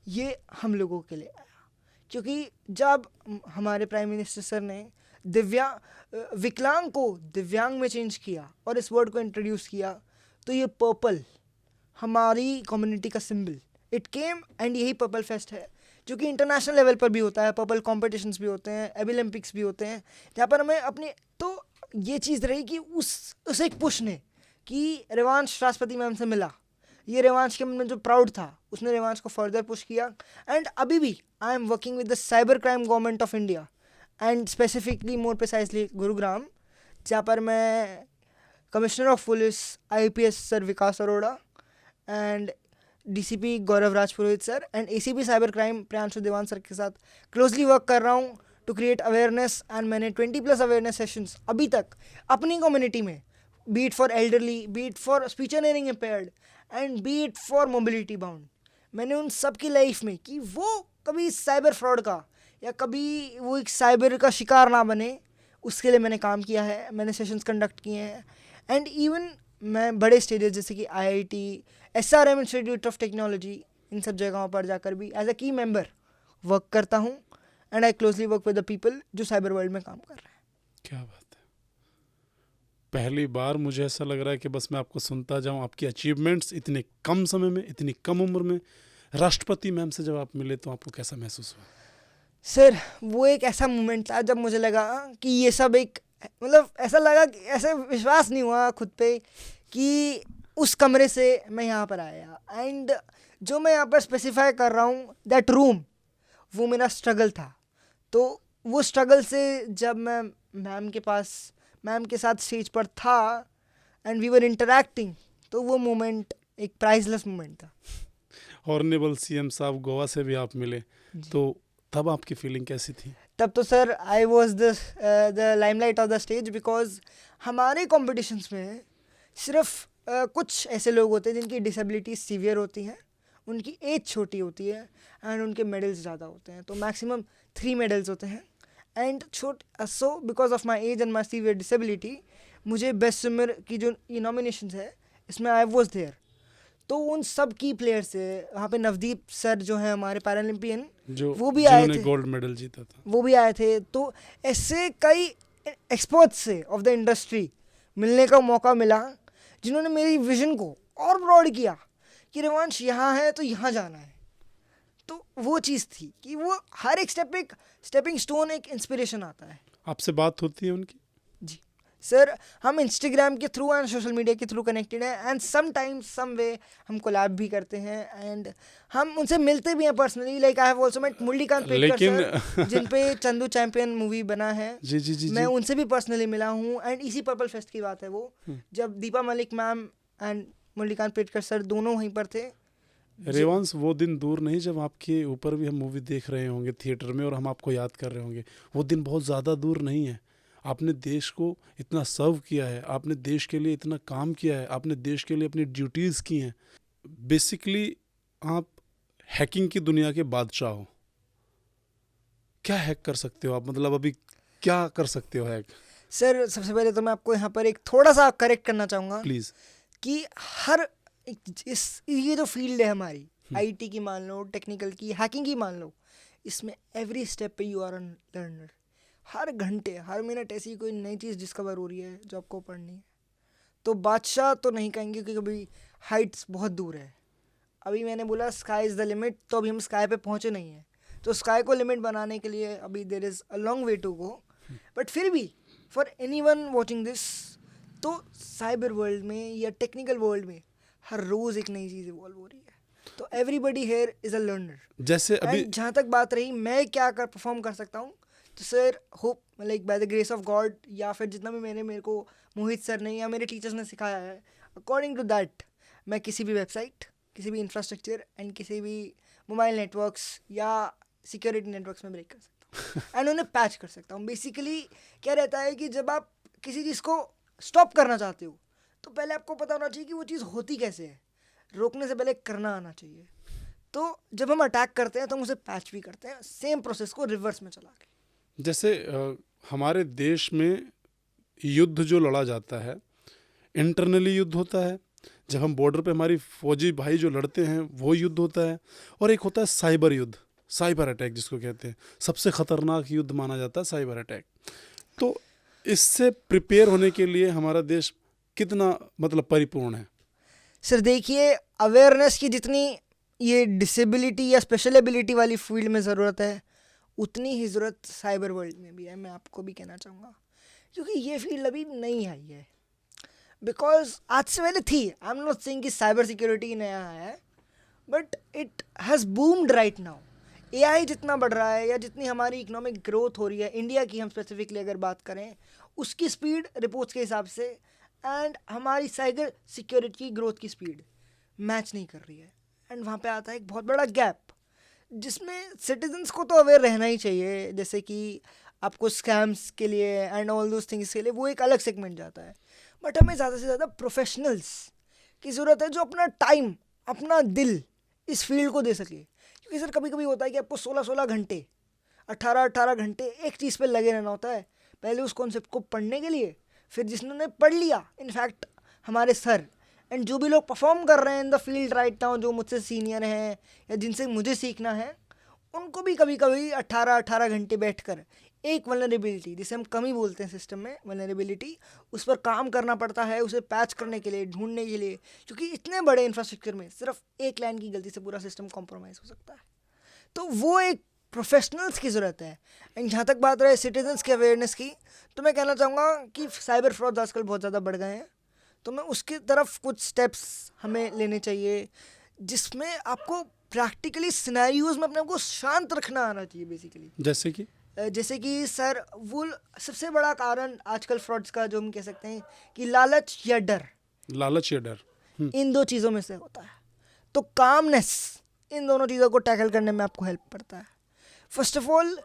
ये हम लोगों के लिए आया, क्योंकि जब हमारे प्राइम मिनिस्टर सर ने विकलांग को दिव्यांग में चेंज किया और इस वर्ड को इंट्रोड्यूस किया, तो ये पर्पल हमारी कम्युनिटी का सिंबल इट केम एंड यही पर्पल फेस्ट है, जो कि इंटरनेशनल लेवल पर भी होता है, पर्पल कॉम्पिटिशन्स भी होते हैं, ओलंपिक्स भी होते हैं, जहाँ पर हमें अपने, तो ये चीज़ रही कि उस एक पुश ने कि रेवांश राष्ट्रपति मैम से मिला, ये रेवांश के मन में जो प्राउड था उसने रेवांश को फर्दर पुश किया एंड अभी भी I am working with the cyber crime government of India and specifically more precisely Gurugram, जहाँ पर मैं commissioner of police IPS sir Vikas Arora and DCP Gaurav Rajpurohit sir and ACP cyber crime Priyanshu देवान sir के साथ closely work कर रहा हूँ to create awareness and मैंने 20+ अवेयरनेस सेशंस अभी तक अपनी कम्युनिटी में, B it for elderly, B it for speech and hearing impaired and B it for mobility bound, मैंने उन सब की लाइफ में कि वो कभी साइबर फ्रॉड का या कभी वो एक साइबर का शिकार ना बने, उसके लिए मैंने काम किया है, मैंने सेशंस कंडक्ट किए हैं एंड इवन मैं बड़े स्टेजेस जैसे कि IIT, SRM institute of technology, इन सब जगहों पर जाकर भी एज अ की मेंबर वर्क करता हूँ and I closely work with the people जो साइबर वर्ल्ड में काम कर रहे हैं। क्या बात है, पहली बार मुझे ऐसा लग रहा है कि बस मैं आपको सुनता जाऊं, आपकी अचीवमेंट्स इतने कम समय में, इतनी कम उम्र में। राष्ट्रपति मैम से जब आप मिले तो आपको कैसा महसूस हुआ? सर वो एक ऐसा मोमेंट था जब मुझे लगा कि ये सब एक, मतलब ऐसा लगा कि ऐसे विश्वास नहीं हुआ खुद पे कि उस कमरे से मैं यहाँ पर आया एंड जो मैं यहाँ पर स्पेसिफाई कर रहा हूँ दैट रूम, वो मेरा स्ट्रगल था। तो वो स्ट्रगल से जब मैं मैम के साथ स्टेज पर था एंड वी वर इंटरैक्टिंग, तो वो मोमेंट एक प्राइसलेस मोमेंट था। हॉर्नेबल सीएम साहब गोवा से भी आप मिले, तो तब आपकी फीलिंग कैसी थी? तब तो sir I was the limelight of the stage, because हमारे कॉम्पिटिशन्स में सिर्फ कुछ ऐसे लोग होते हैं जिनकी डिसेबिलिटीज सीवियर होती हैं, उनकी एज छोटी होती है एंड उनके मेडल्स ज़्यादा होते हैं, तो मैक्सिमम 3 मेडल्स होते हैं। And so because of my age and my severe disability मुझे बेस्ट स्विमर की जो ये नॉमिनेशंस है इसमें आई वॉज देयर। तो उन सब की प्लेयर से वहाँ पे नवदीप सर जो हैं हमारे पैरालंपियन, जो वो भी आए जिन्होंने थे, गोल्ड मेडल जीता था, वो भी आए थे। तो ऐसे कई एक्सपर्ट्स से ऑफ द इंडस्ट्री मिलने का मौका मिला जिन्होंने मेरी विजन को और ब्रॉड किया कि रिवांश यहाँ है तो यहाँ जाना है। तो वो चीज़ थी कि वो हर एक स्टेपिंग स्टोन एक इंस्पिरेशन आता है। आपसे बात होती है उनकी? जी सर, हम इंस्टाग्राम के थ्रू एंड सोशल मीडिया के थ्रू कनेक्टेड हैं एंड समटाइम्स सम वे हम कोलैब भी करते हैं एंड हम उनसे मिलते भी हैं personally. Like I have also met Murlikant Petkar sir जिन पे चंदू चैंपियन मूवी बना है। जी जी जी मैं जी। उनसे भी पर्सनली मिला हूँ एंड इसी पर्पल फेस्ट की बात है वो, जब Deepa Malik ma'am and Murlikant Petkar sir दोनों वहीं पर थे। रेवांश, वो दिन दूर नहीं जब आपके ऊपर भी हम मूवी देख रहे होंगे थिएटर में और हम आपको याद कर रहे होंगे। वो दिन बहुत ज़्यादा दूर नहीं है। आपने देश को इतना सर्व किया है, आपने देश के लिए इतना काम किया है, आपने देश के लिए अपनी ड्यूटीज़ की हैं। बेसिकली आप हैकिंग की दुनिया के बादशाह हो। क्या हैक कर सकते हो आप, मतलब अभी क्या कर सकते हो हैक? सर सबसे पहले तो मैं आपको यहाँ पर एक थोड़ा सा करेक्ट करना चाहूँगा प्लीज़। कि हर ये जो फील्ड है हमारी आईटी की मान लो, टेक्निकल की, हैकिंग की मान लो, इसमें एवरी स्टेप पे यू आर अ लर्नर। हर घंटे हर मिनट ऐसी कोई नई चीज़ डिस्कवर हो रही है जो आपको पढ़नी है। तो बादशाह तो नहीं कहेंगे क्योंकि अभी हाइट्स बहुत दूर है। अभी मैंने बोला स्काई इज़ द लिमिट, तो अभी हम स्काई पे पहुँचे नहीं हैं। तो स्काई को लिमिट बनाने के लिए अभी there is a long way to go. But फिर भी फॉर एनीवन वाचिंग दिस, तो साइबर वर्ल्ड में या टेक्निकल वर्ल्ड में हर रोज़ एक नई चीज़ इवॉल्व हो रही है। तो everybody here is a learner. जैसे अभी जहाँ तक बात रही मैं क्या परफॉर्म कर सकता हूँ, तो sir hope like by the grace of God या फिर जितना भी मेरे को मोहित सर ने या मेरे टीचर्स ने सिखाया है, अकॉर्डिंग टू दैट मैं किसी भी वेबसाइट, किसी भी इंफ्रास्ट्रक्चर एंड किसी भी मोबाइल नेटवर्क्स या सिक्योरिटी नेटवर्क्स में ब्रेक कर सकता हूँ एंड उन्हें पैच कर सकता हूँ। बेसिकली क्या रहता है कि जब आप किसी चीज़ को स्टॉप करना चाहते हो तो पहले आपको पता होना चाहिए कि वो चीज़ होती कैसे है। रोकने से पहले करना आना चाहिए। तो जब हम अटैक करते हैं तो हम उसे पैच भी करते हैं, सेम प्रोसेस को रिवर्स में चला के। जैसे हमारे देश में युद्ध जो लड़ा जाता है, इंटरनली युद्ध होता है, जब हम बॉर्डर पे हमारी फौजी भाई जो लड़ते हैं वो युद्ध होता है, और एक होता है साइबर युद्ध, साइबर अटैक जिसको कहते हैं। सबसे ख़तरनाक युद्ध माना जाता है साइबर अटैक। तो इससे प्रिपेयर होने के लिए हमारा देश कितना मतलब परिपूर्ण है? सर देखिए, अवेयरनेस की जितनी ये डिसेबिलिटी या स्पेशल एबिलिटी वाली फील्ड में ज़रूरत है, उतनी ही ज़रूरत साइबर वर्ल्ड में भी है। मैं आपको भी कहना चाहूँगा क्योंकि ये फील्ड अभी नहीं आई है। बिकॉज आज से पहले थी, आई एम नॉट सेइंग कि साइबर सिक्योरिटी नया आया है, but it has boomed right now. AI जितना बढ़ रहा है या जितनी हमारी इकोनॉमिक ग्रोथ हो रही है, इंडिया की हम स्पेसिफिकली अगर बात करें, उसकी स्पीड रिपोर्ट्स के हिसाब से एंड हमारी साइबर सिक्योरिटी की ग्रोथ की स्पीड मैच नहीं कर रही है। एंड वहाँ पे आता है एक बहुत बड़ा गैप जिसमें सिटीजन्स को तो अवेयर रहना ही चाहिए। जैसे कि आपको स्कैम्स के लिए एंड ऑल दोज थिंग्स के लिए वो एक अलग सेगमेंट जाता है, बट हमें ज़्यादा से ज़्यादा प्रोफेशनल्स की ज़रूरत है जो अपना टाइम, अपना दिल इस फील्ड को दे सके। क्योंकि सर कभी कभी होता है कि आपको 16-16 घंटे, 18-18 घंटे एक चीज़ पे लगे रहना होता है, पहले उस कॉन्सेप्ट को पढ़ने के लिए, फिर जिन्होंने पढ़ लिया, इनफैक्ट हमारे सर एंड जो भी लोग परफॉर्म कर रहे हैं इन द फील्ड राइट नाउ, जो मुझसे सीनियर हैं या जिनसे मुझे सीखना है, उनको भी कभी कभी 18-18 घंटे बैठकर एक वल्नरेबिलिटी, जिसे हम कमी बोलते हैं सिस्टम में, वल्नरेबिलिटी, उस पर काम करना पड़ता है, उसे पैच करने के लिए, ढूंढने के लिए। क्योंकि इतने बड़े इंफ्रास्ट्रक्चर में सिर्फ एक लाइन की गलती से पूरा सिस्टम कॉम्प्रोमाइज़ हो सकता है। तो वो एक प्रोफेशनल्स की ज़रूरत है। एंड जहाँ तक बात रहे सिटीजन्स के अवेयरनेस की, तो मैं कहना चाहूँगा कि साइबर फ्रॉड आजकल बहुत ज़्यादा बढ़ गए हैं, तो मैं उसकी तरफ कुछ स्टेप्स हमें लेने चाहिए जिसमें आपको प्रैक्टिकली सिनेरियोज में अपने को शांत रखना आना चाहिए। बेसिकली जैसे कि सर वो सबसे बड़ा कारण आजकल फ्रॉड्स का जो हम कह सकते हैं कि लालच या डर, इन 2 चीज़ों में से होता है। तो कामनेस इन दोनों चीज़ों को टैकल करने में आपको हेल्प करता है। फर्स्ट ऑफ ऑल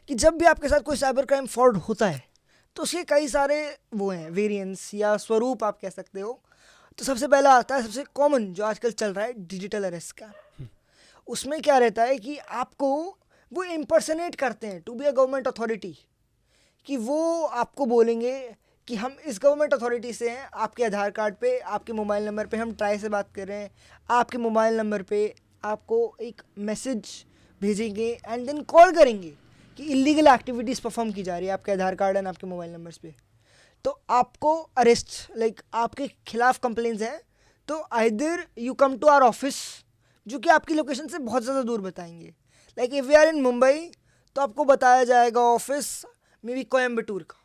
कि जब भी आपके साथ कोई साइबर क्राइम फ्रॉड होता है तो उसके कई सारे वो हैं वेरिएंट्स या स्वरूप आप कह सकते हो। तो सबसे पहला आता है, सबसे कॉमन जो आजकल चल रहा है, डिजिटल अरेस्ट का। उसमें क्या रहता है कि आपको वो इम्पर्सनेट करते हैं to be a government authority, कि वो आपको बोलेंगे कि हम इस गवर्नमेंट अथॉरिटी से हैं, आपके आधार कार्ड पे, आपके मोबाइल नंबर पे हम ट्राई से बात कर रहे हैं, आपके मोबाइल नंबर पे आपको एक मैसेज भेजेंगे एंड देन कॉल करेंगे कि इलीगल एक्टिविटीज़ परफॉर्म की जा रही है आपके आधार कार्ड एंड आपके मोबाइल नंबर्स पे। तो आपको अरेस्ट आपके खिलाफ कंप्लेंट्स हैं, तो either you come to our office, जो कि आपकी लोकेशन से बहुत ज़्यादा दूर बताएंगे। Like if we are in Mumbai तो आपको बताया जाएगा ऑफिस मे बी कोयम्बटूर का,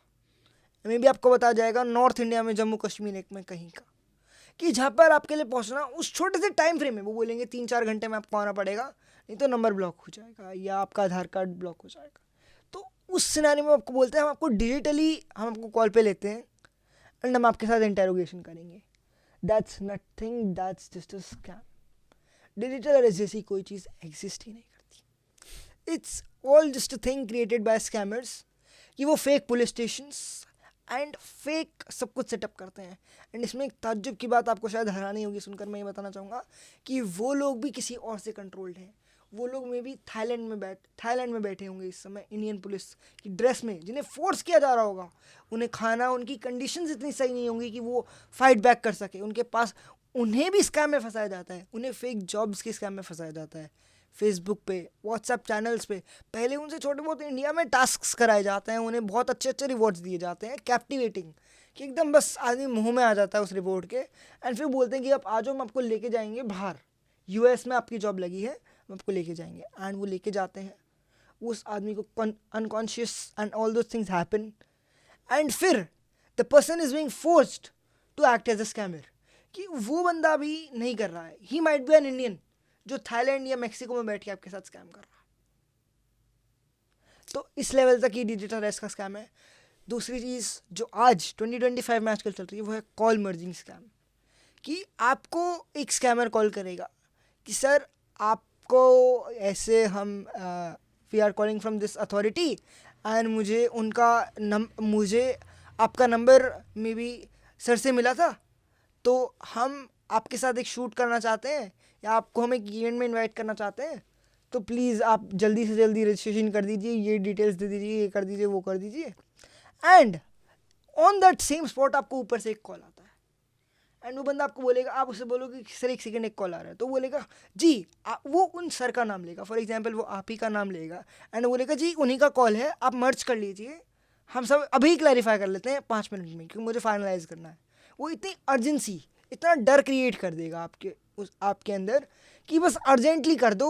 मे बी आपको बताया जाएगा नॉर्थ इंडिया में जम्मू कश्मीर एक में कहीं का, कि जहाँ पर आपके लिए पहुँचना उस छोटे से टाइम फ्रेम में वो बोलेंगे 3-4 घंटे में आपको आना पड़ेगा, नहीं तो नंबर ब्लॉक हो जाएगा या आपका आधार कार्ड ब्लॉक हो जाएगा। तो उस सिनेरियो में आपको बोलते हैं हम आपको डिजिटली हम आपको कॉल पे लेते हैं एंड हम आपके साथ इंटेरोगेशन करेंगे। That's nothing, that's just a scam. Digital arrest जैसी कोई चीज़ एग्जिस्ट ही नहीं करती। It's all just a thing created by scammers, कि वो fake police stations and fake सब कुछ सेटअप करते हैं। एंड इसमें एक ताज्जुब की बात आपको शायद हैरानी होगी सुनकर, मैं ये बताना चाहूँगा कि वो लोग भी किसी और से कंट्रोल्ड हैं। वो लोग में भी थाईलैंड में बैठे होंगे इस समय इंडियन पुलिस की ड्रेस में, जिन्हें फोर्स किया जा रहा होगा। उन्हें खाना, उनकी कंडीशंस इतनी सही नहीं होंगी कि वो फाइट बैक कर सके। उनके पास, उन्हें भी स्कैम में फंसाया जाता है, उन्हें फेक जॉब्स के स्कैम में फंसाया जाता है। फेसबुक पे, व्हाट्सएप चैनल्स पे पहले उनसे छोटे बहुत इंडिया में टास्क कराए जाते हैं, उन्हें बहुत अच्छे अच्छे रिवॉर्ड्स दिए जाते हैं, कैप्टिवेटिंग, कि एकदम बस आदमी मुंह में आ जाता है उस रिवॉर्ड के। एंड फिर बोलते हैं कि आप आ जाओ, हम आपको लेके जाएंगे बाहर, यूएस में आपकी जॉब लगी है, हम आपको लेके जाएंगे। एंड वो लेके जाते हैं उस आदमी को, unconscious and all those things happen. And फिर the person is being forced to act as a scammer, कि वो बंदा भी नहीं कर रहा है, he might be an Indian जो थाईलैंड या मैक्सिको में बैठ के आपके साथ स्कैम कर रहा है। तो इस लेवल तक ये डिजिटल अरेस्ट का स्कैम है। दूसरी चीज़ जो आज 2025 में आजकल चल रही है वो है कॉल मर्जिंग स्कैम, कि आपको एक स्कैमर कॉल करेगा कि सर आपको ऐसे हम we are calling from this authority and मुझे आपका नंबर मे बी सर से मिला था, तो हम आपके साथ एक शूट करना चाहते हैं या आपको हम एक इवेंट में इनवाइट करना चाहते हैं, तो प्लीज़ आप जल्दी से जल्दी रजिस्ट्रेशन कर दीजिए, ये डिटेल्स दे दीजिए, ये कर दीजिए, वो कर दीजिए। And on that same spot आपको ऊपर से एक कॉल आता है एंड वो बंदा आपको बोलेगा, आप उससे बोलोगे कि सर एक सेकंड एक कॉल आ रहा है, तो बोलेगा जी वो उन सर का नाम लेगा, फॉर एग्जांपल वो आप ही का नाम लेगा एंड बोलेगा जी उन्हीं का कॉल है, आप मर्ज कर लीजिए, हम सब अभी क्लैरिफाई कर लेते हैं 5 मिनट में क्योंकि मुझे फाइनलाइज करना है। वो इतनी अर्जेंसी, इतना डर क्रिएट कर देगा आपके अंदर कि बस अर्जेंटली कर दो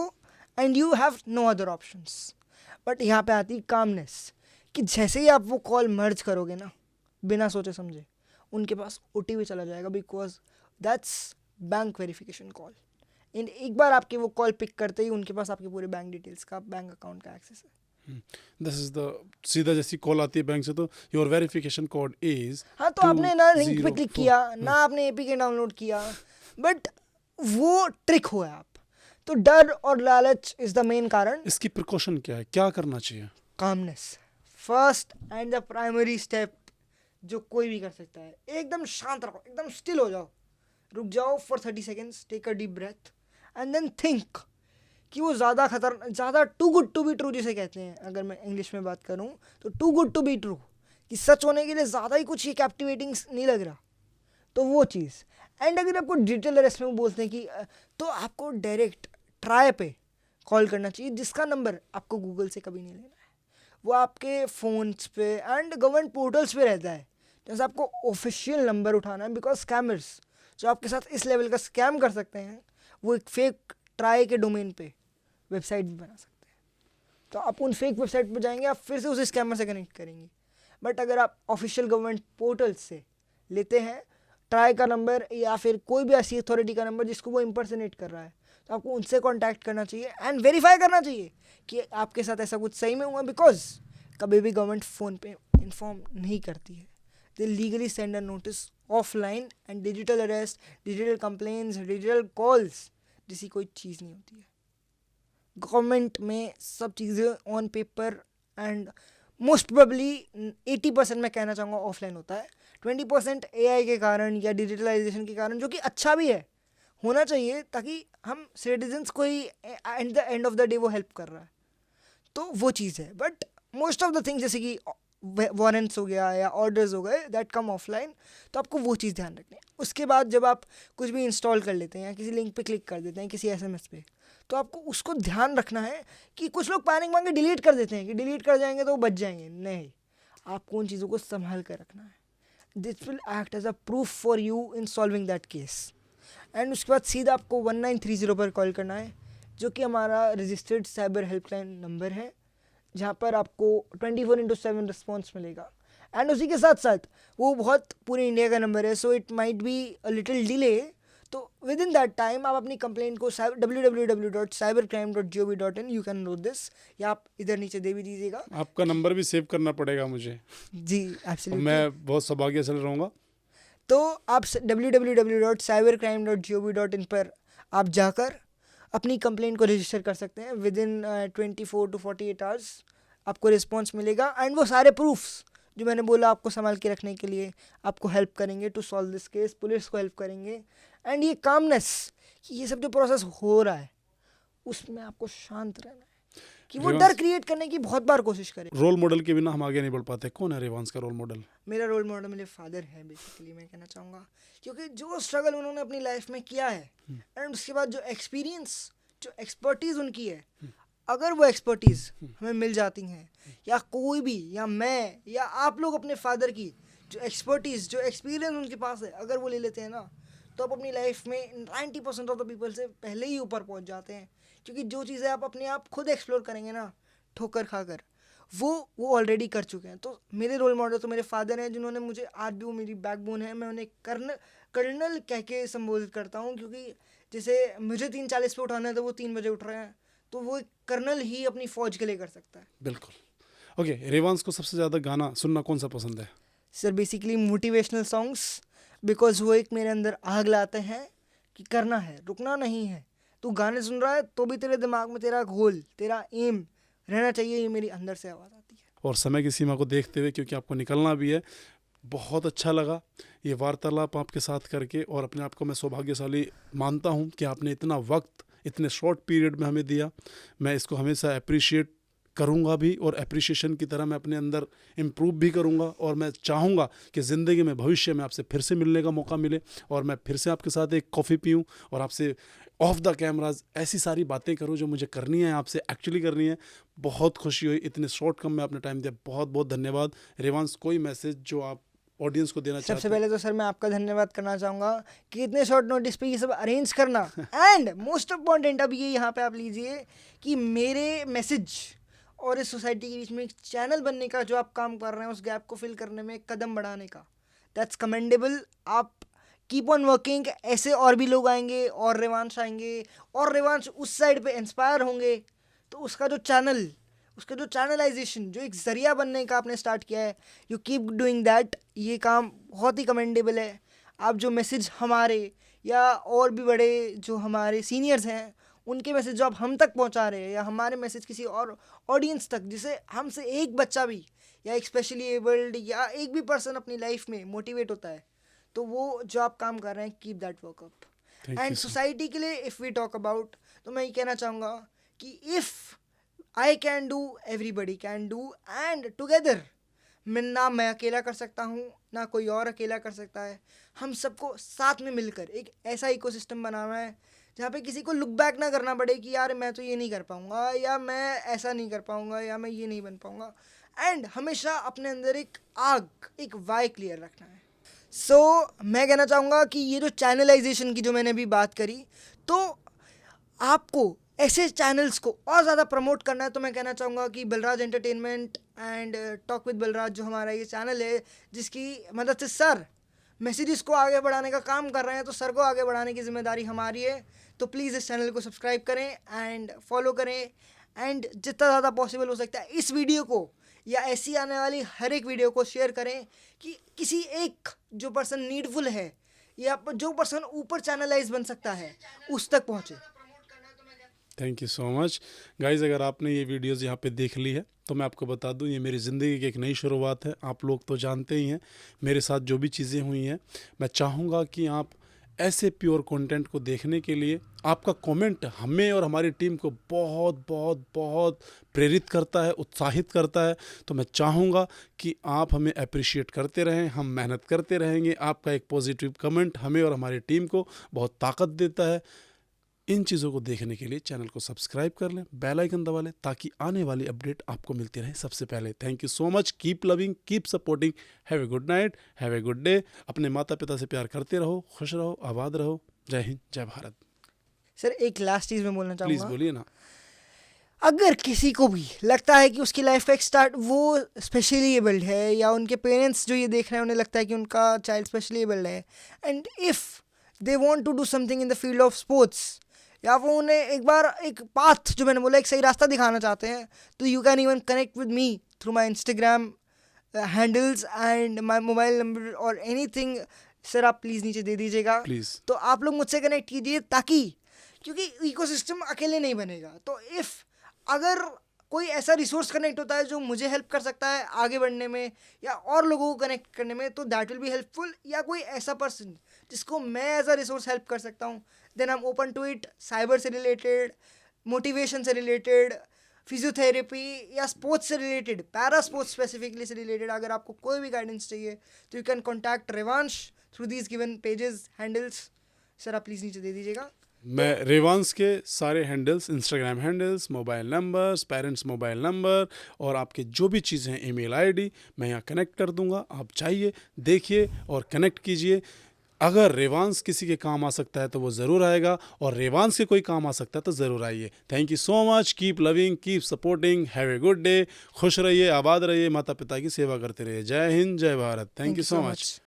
and you have no other options. But यहाँ पे आती कामनेस, कि जैसे ही आप वो कॉल मर्ज करोगे ना बिना सोचे समझे, उनके पास OTP चला जाएगा, because that's bank verification call. इन एक बार आपके वो कॉल पिक करते ही उनके पास आपके पूरे बैंक डिटेल्स का, बैंक अकाउंट का एक्सेस है। दिस इज द सीधा जैसी कॉल आती है बैंक से, तो योर वेरिफिकेशन कोड इज, हाँ, तो आपने ना लिंक पे क्लिक किया ना, आपने APK डाउनलोड किया, बट वो ट्रिक हुआ है आप। तो डर और लालच इज द मेन कारण। इसकी प्रिकॉशन क्या है, क्या करना चाहिए? Calmness first and the primary step जो कोई भी कर सकता है। एकदम शांत रहो, एकदम स्टिल हो जाओ, रुक जाओ for 30 seconds, take a deep breath and then think कि वो ज़्यादा too good to be true जिसे कहते हैं, अगर मैं इंग्लिश में बात करूँ तो too good to be true, कि सच होने के लिए ज़्यादा ही कुछ ये कैप्टिवेटिंग नहीं लग रहा, तो वो चीज़। एंड अगर आपको डिजिटल अरेस्ट में बोलते हैं कि तो आपको डायरेक्ट ट्राई पे कॉल करना चाहिए, जिसका नंबर आपको गूगल से कभी नहीं लेना है, वो आपके फ़ोन्स पे एंड गवर्नमेंट पोर्टल्स पे रहता है। जैसे आपको ऑफिशियल नंबर उठाना है, बिकॉज स्कैमर्स जो आपके साथ इस लेवल का स्कैम कर सकते हैं वो एक फेक ट्राई के डोमेन पे वेबसाइट भी बना सकते हैं। तो आप उन फेक वेबसाइट पे जाएंगे, आप फिर से उस स्कैमर से कनेक्ट करेंगे। बट अगर आप ऑफिशियल गवर्नमेंट पोर्टल से लेते हैं ट्राई का नंबर या फिर कोई भी ऐसी अथॉरिटी का नंबर जिसको वो इम्पर्सनेट कर रहा है, तो आपको उनसे कॉन्टैक्ट करना चाहिए एंड वेरीफाई करना चाहिए कि आपके साथ ऐसा कुछ सही में हुआ, बिकॉज कभी भी गवर्नमेंट फ़ोन पे इन्फॉर्म नहीं करती है। They legally send a notice offline and digital arrest, digital complaints, digital calls जैसी कोई चीज़ नहीं होती है। गवर्नमेंट में सब चीज़ें on paper and most probably 80% मैं कहना चाहूँगा ऑफलाइन होता है, 20% AI के कारण या डिजिटलाइजेशन के कारण, जो कि अच्छा भी है, होना चाहिए, ताकि हम सिटीजन्स को ही at the end of the day वो हेल्प कर रहा है, तो वो चीज़ है. But most of the things जैसे कि वारंट्स हो गया या ऑर्डर्स हो गए, दैट कम ऑफलाइन, तो आपको वो चीज़ ध्यान रखनी है. उसके बाद जब आप कुछ भी इंस्टॉल कर लेते हैं या किसी लिंक पे क्लिक कर देते हैं किसी SMS पे, तो आपको उसको ध्यान रखना है कि कुछ लोग पैनिक मांग के डिलीट कर देते हैं कि डिलीट कर जाएंगे तो वो बच जाएंगे. नहीं, आपको उन चीज़ों को संभाल कर रखना है. This will act as a proof for you in solving that case. And उसके बाद सीधा आपको 1930 पर कॉल करना है, जो कि हमारा रजिस्टर्ड साइबर हेल्पलाइन नंबर है, जहाँ पर आपको 24/7 रिस्पॉन्स मिलेगा. एंड उसी के साथ साथ वो बहुत पूरे इंडिया का नंबर है, so it might be a little delay. तो विद इन दैट टाइम आप अपनी कंप्लेंट को www.cybercrime.gov.in you can note this, या आप इधर नीचे दे भी दीजिएगा. आपका नंबर भी सेव करना पड़ेगा मुझे. जी एब्सोल्युटली. मैं बहुत सौभाग्यशाली रहूँगा. तो आप www.cybercrime.gov.in पर आप जाकर अपनी कंप्लेंट को रजिस्टर कर सकते हैं. विद इन 24 to 48 आवर्स आपको रिस्पॉन्स मिलेगा. एंड वो सारे प्रूफ्स जो मैंने बोला आपको संभाल के रखने के लिए, आपको हेल्प करेंगे to solve this case. Police को हेल्प करेंगे. एंड ये कामनेस कि ये सब जो प्रोसेस हो रहा है उसमें आपको शांत रहना है, कि वो डर क्रिएट करने की बहुत बार कोशिश करें. रोल मॉडल के बिना हम आगे नहीं बढ़ पाते. कौन है रेवांश का रोल मॉडल? मेरा रोल मॉडल मेरे फादर है बेसिकली, मैं कहना चाहूँगा, क्योंकि जो स्ट्रगल उन्होंने अपनी लाइफ में किया है एंड उसके बाद जो एक्सपीरियंस, जो एक्सपर्टीज़ उनकी है, अगर वो एक्सपर्टीज़ हमें मिल जाती हैं, या कोई भी, या मैं, या आप लोग अपने फादर की जो एक्सपर्टीज़, जो एक्सपीरियंस उनके पास है, अगर वो ले लेते हैं ना, तो आप अपनी लाइफ में 90% ऑफ द पीपल से पहले ही ऊपर पहुंच जाते हैं. क्योंकि जो चीज़ें आप अपने आप खुद एक्सप्लोर करेंगे ना, ठोकर खाकर, वो ऑलरेडी कर चुके हैं. तो मेरे रोल मॉडल तो मेरे फादर हैं, जिन्होंने मुझे, आज भी वो मेरी बैकबोन है. मैं उन्हें कर्नल कह के संबोधित करता हूँ, क्योंकि जैसे मुझे 3:40 पे उठाना है तो वो 3 बजे उठ रहे हैं, तो वो एक कर्नल ही अपनी फ़ौज के लिए कर सकता है. बिल्कुल. ओके, रेवांश को सबसे ज़्यादा गाना सुनना कौन सा पसंद है? Sir basically motivational songs, because वो एक मेरे अंदर आग लाते हैं कि करना है, रुकना नहीं है. तू गाने सुन रहा है तो भी तेरे दिमाग में तेरा गोल, तेरा एम रहना चाहिए. ये मेरी अंदर से आवाज़ आती है. और समय की सीमा को देखते हुए, क्योंकि आपको निकलना भी है, बहुत अच्छा लगा ये वार्तालाप आपके साथ करके. और अपने आप को मैं सौभाग्यशाली मानता हूँ कि आपने इतना वक्त इतने शॉर्ट पीरियड में हमें दिया. मैं इसको हमेशा अप्रिशिएट करूँगा भी, और अप्रिशिएशन की तरह मैं अपने अंदर इम्प्रूव भी करूँगा. और मैं चाहूँगा कि ज़िंदगी में, भविष्य में आपसे फिर से मिलने का मौका मिले, और मैं फिर से आपके साथ एक कॉफ़ी पीऊँ और आपसे ऑफ द कैमराज ऐसी सारी बातें करूँ जो मुझे करनी है, आपसे एक्चुअली करनी है. बहुत खुशी हुई इतने शॉर्ट कम में आपने टाइम दिया. बहुत बहुत धन्यवाद. रेवांश, कोई मैसेज जो आप ऑडियंस को देना चाहते हैं? सबसे पहले तो सर मैं आपका धन्यवाद करना चाहूँगा कि इतने शॉर्ट नोटिस पे ये सब अरेंज करना. एंड मोस्ट इम्पॉर्टेंट अब ये यहाँ पे आप लीजिए कि मेरे मैसेज और इस सोसाइटी के बीच में एक चैनल बनने का जो आप काम कर रहे हैं, उस गैप को फिल करने में एक कदम बढ़ाने का, दैट्स कमेंडेबल. आप कीप ऑन वर्किंग. ऐसे और भी लोग आएंगे, और रेवांश आएंगे, और रेवांश उस साइड पे इंस्पायर होंगे. तो उसका जो चैनल, उसका जो चैनलाइजेशन, जो एक ज़रिया बनने का आपने स्टार्ट किया है, यू कीप डूइंग दैट. ये काम बहुत ही कमेंडेबल है. आप जो मैसेज हमारे या और भी बड़े जो हमारे सीनियर्स हैं, उनके मैसेज जो आप हम तक पहुंचा रहे हैं, या हमारे मैसेज किसी और ऑडियंस तक, जिसे हमसे एक बच्चा भी, या एक स्पेशली एबल्ड, या एक भी पर्सन अपनी लाइफ में मोटिवेट होता है, तो वो जो आप काम कर रहे हैं, keep that work up. And society के लिए इफ़ वी टॉक अबाउट, तो मैं ये कहना चाहूँगा कि if I can do, everybody can do. And together, मैं अकेला कर सकता हूँ, ना कोई और अकेला कर सकता है. हम सबको साथ में मिलकर एक ऐसा इकोसिस्टम बनाना है जहाँ पे किसी को लुक बैक ना करना पड़े कि यार मैं तो ये नहीं कर पाऊँगा, या मैं ऐसा नहीं कर पाऊँगा, या मैं ये नहीं बन पाऊँगा. एंड हमेशा अपने अंदर एक आग, एक वाई क्लियर रखना है. सो मैं कहना चाहूँगा कि ये जो चैनलाइजेशन की जो मैंने अभी बात करी, तो आपको ऐसे चैनल्स को और ज़्यादा प्रमोट करना है. तो मैं कहना चाहूँगा कि Balraj entertainment and talk with Balraj जो हमारा ये चैनल है, जिसकी मदद से सर मैसेजेस को आगे बढ़ाने का काम कर रहे हैं, तो सर को आगे बढ़ाने की जिम्मेदारी हमारी है. तो प्लीज़ इस चैनल को सब्सक्राइब करें एंड फॉलो करें. एंड जितना ज़्यादा पॉसिबल हो सकता है इस वीडियो को या ऐसी आने वाली हर एक वीडियो को शेयर करें कि किसी एक जो पर्सन नीडफुल है या जो पर्सन ऊपर चैनलाइज बन सकता है उस तक पहुँचे. Thank you so much guys. अगर आपने ये वीडियोज़ यहाँ पे देख ली है तो मैं आपको बता दूँ, ये मेरी ज़िंदगी की एक नई शुरुआत है। आप लोग तो जानते ही हैं मेरे साथ जो भी चीज़ें हुई हैं। मैं चाहूँगा कि आप ऐसे प्योर कंटेंट को देखने के लिए, आपका कमेंट हमें और हमारी टीम को बहुत बहुत बहुत प्रेरित करता है, उत्साहित करता है। तो मैं चाहूँगा कि आप हमें अप्रिशिएट करते रहें, हम मेहनत करते रहेंगे। आपका एक पॉजिटिव कमेंट हमें और हमारी टीम को बहुत ताकत देता है। इन चीज़ों को देखने के लिए चैनल को सब्सक्राइब कर लें, बेल आइकन दबा लें, ताकि आने वाली अपडेट आपको मिलती रहे सबसे पहले। Thank you so much. Keep loving, keep supporting. Have a good night, have a good day. अपने माता पिता से प्यार करते रहो, खुश रहो, आबाद रहो। जय हिंद, जय भारत। सर एक लास्ट चीज़ मैं बोलना प्लीज़ चाहूँगा, बोलिए ना। अगर किसी को भी लगता है कि उसकी लाइफ का एक स्टार्ट वो स्पेशली एबल्ड है, या उनके पेरेंट्स जो ये देख रहे हैं उन्हें लगता है कि उनका चाइल्ड स्पेशली एबल्ड है, and if they want to do something in the field of sports, या वो उन्हें एक बार एक पाथ जो मैंने बोला एक सही रास्ता दिखाना चाहते हैं, तो you can even connect with me through my Instagram handles and my mobile number और एनीथिंग। सर आप प्लीज़ नीचे दे दीजिएगा, प्लीज़। तो आप लोग मुझसे कनेक्ट कीजिए, ताकि क्योंकि इकोसिस्टम अकेले नहीं बनेगा। तो इफ़ अगर कोई ऐसा रिसोर्स कनेक्ट होता है जो मुझे हेल्प कर सकता है आगे बढ़ने में या और लोगों को कनेक्ट करने में, तो दैट विल बी हेल्पफुल। या कोई ऐसा पर्सन जिसको मैं एज अ रिसोर्स हेल्प कर सकता हूँ, then I am open to it. Cyber से रिलेटेड, मोटिवेशन से रिलेटेड, फिजियोथेरेपी या स्पोर्ट्स से रिलेटेड, पैरा स्पोर्ट्स स्पेसिफिकली से रिलेटेड, अगर आपको कोई भी गाइडेंस चाहिए तो you can contact Revansh through these given pages handles. Sir आप प्लीज़ नीचे दे दीजिएगा। मैं रेवांश के सारे handles, Instagram handles, mobile numbers, parents mobile number और आपके जो भी चीज़ें हैं, ईमेल आईडी, मैं यहाँ कनेक्ट कर दूँगा। आप चाहिए, देखिए और कनेक्ट कीजिए। अगर रेवांश किसी के काम आ सकता है तो वो ज़रूर आएगा, और रेवांश के कोई काम आ सकता है तो ज़रूर आइए। Thank you so much. Keep loving, keep supporting. Have a good day. खुश रहिए, आबाद रहिए, माता पिता की सेवा करते रहिए। जय हिंद, जय Bharat. Thank you so much.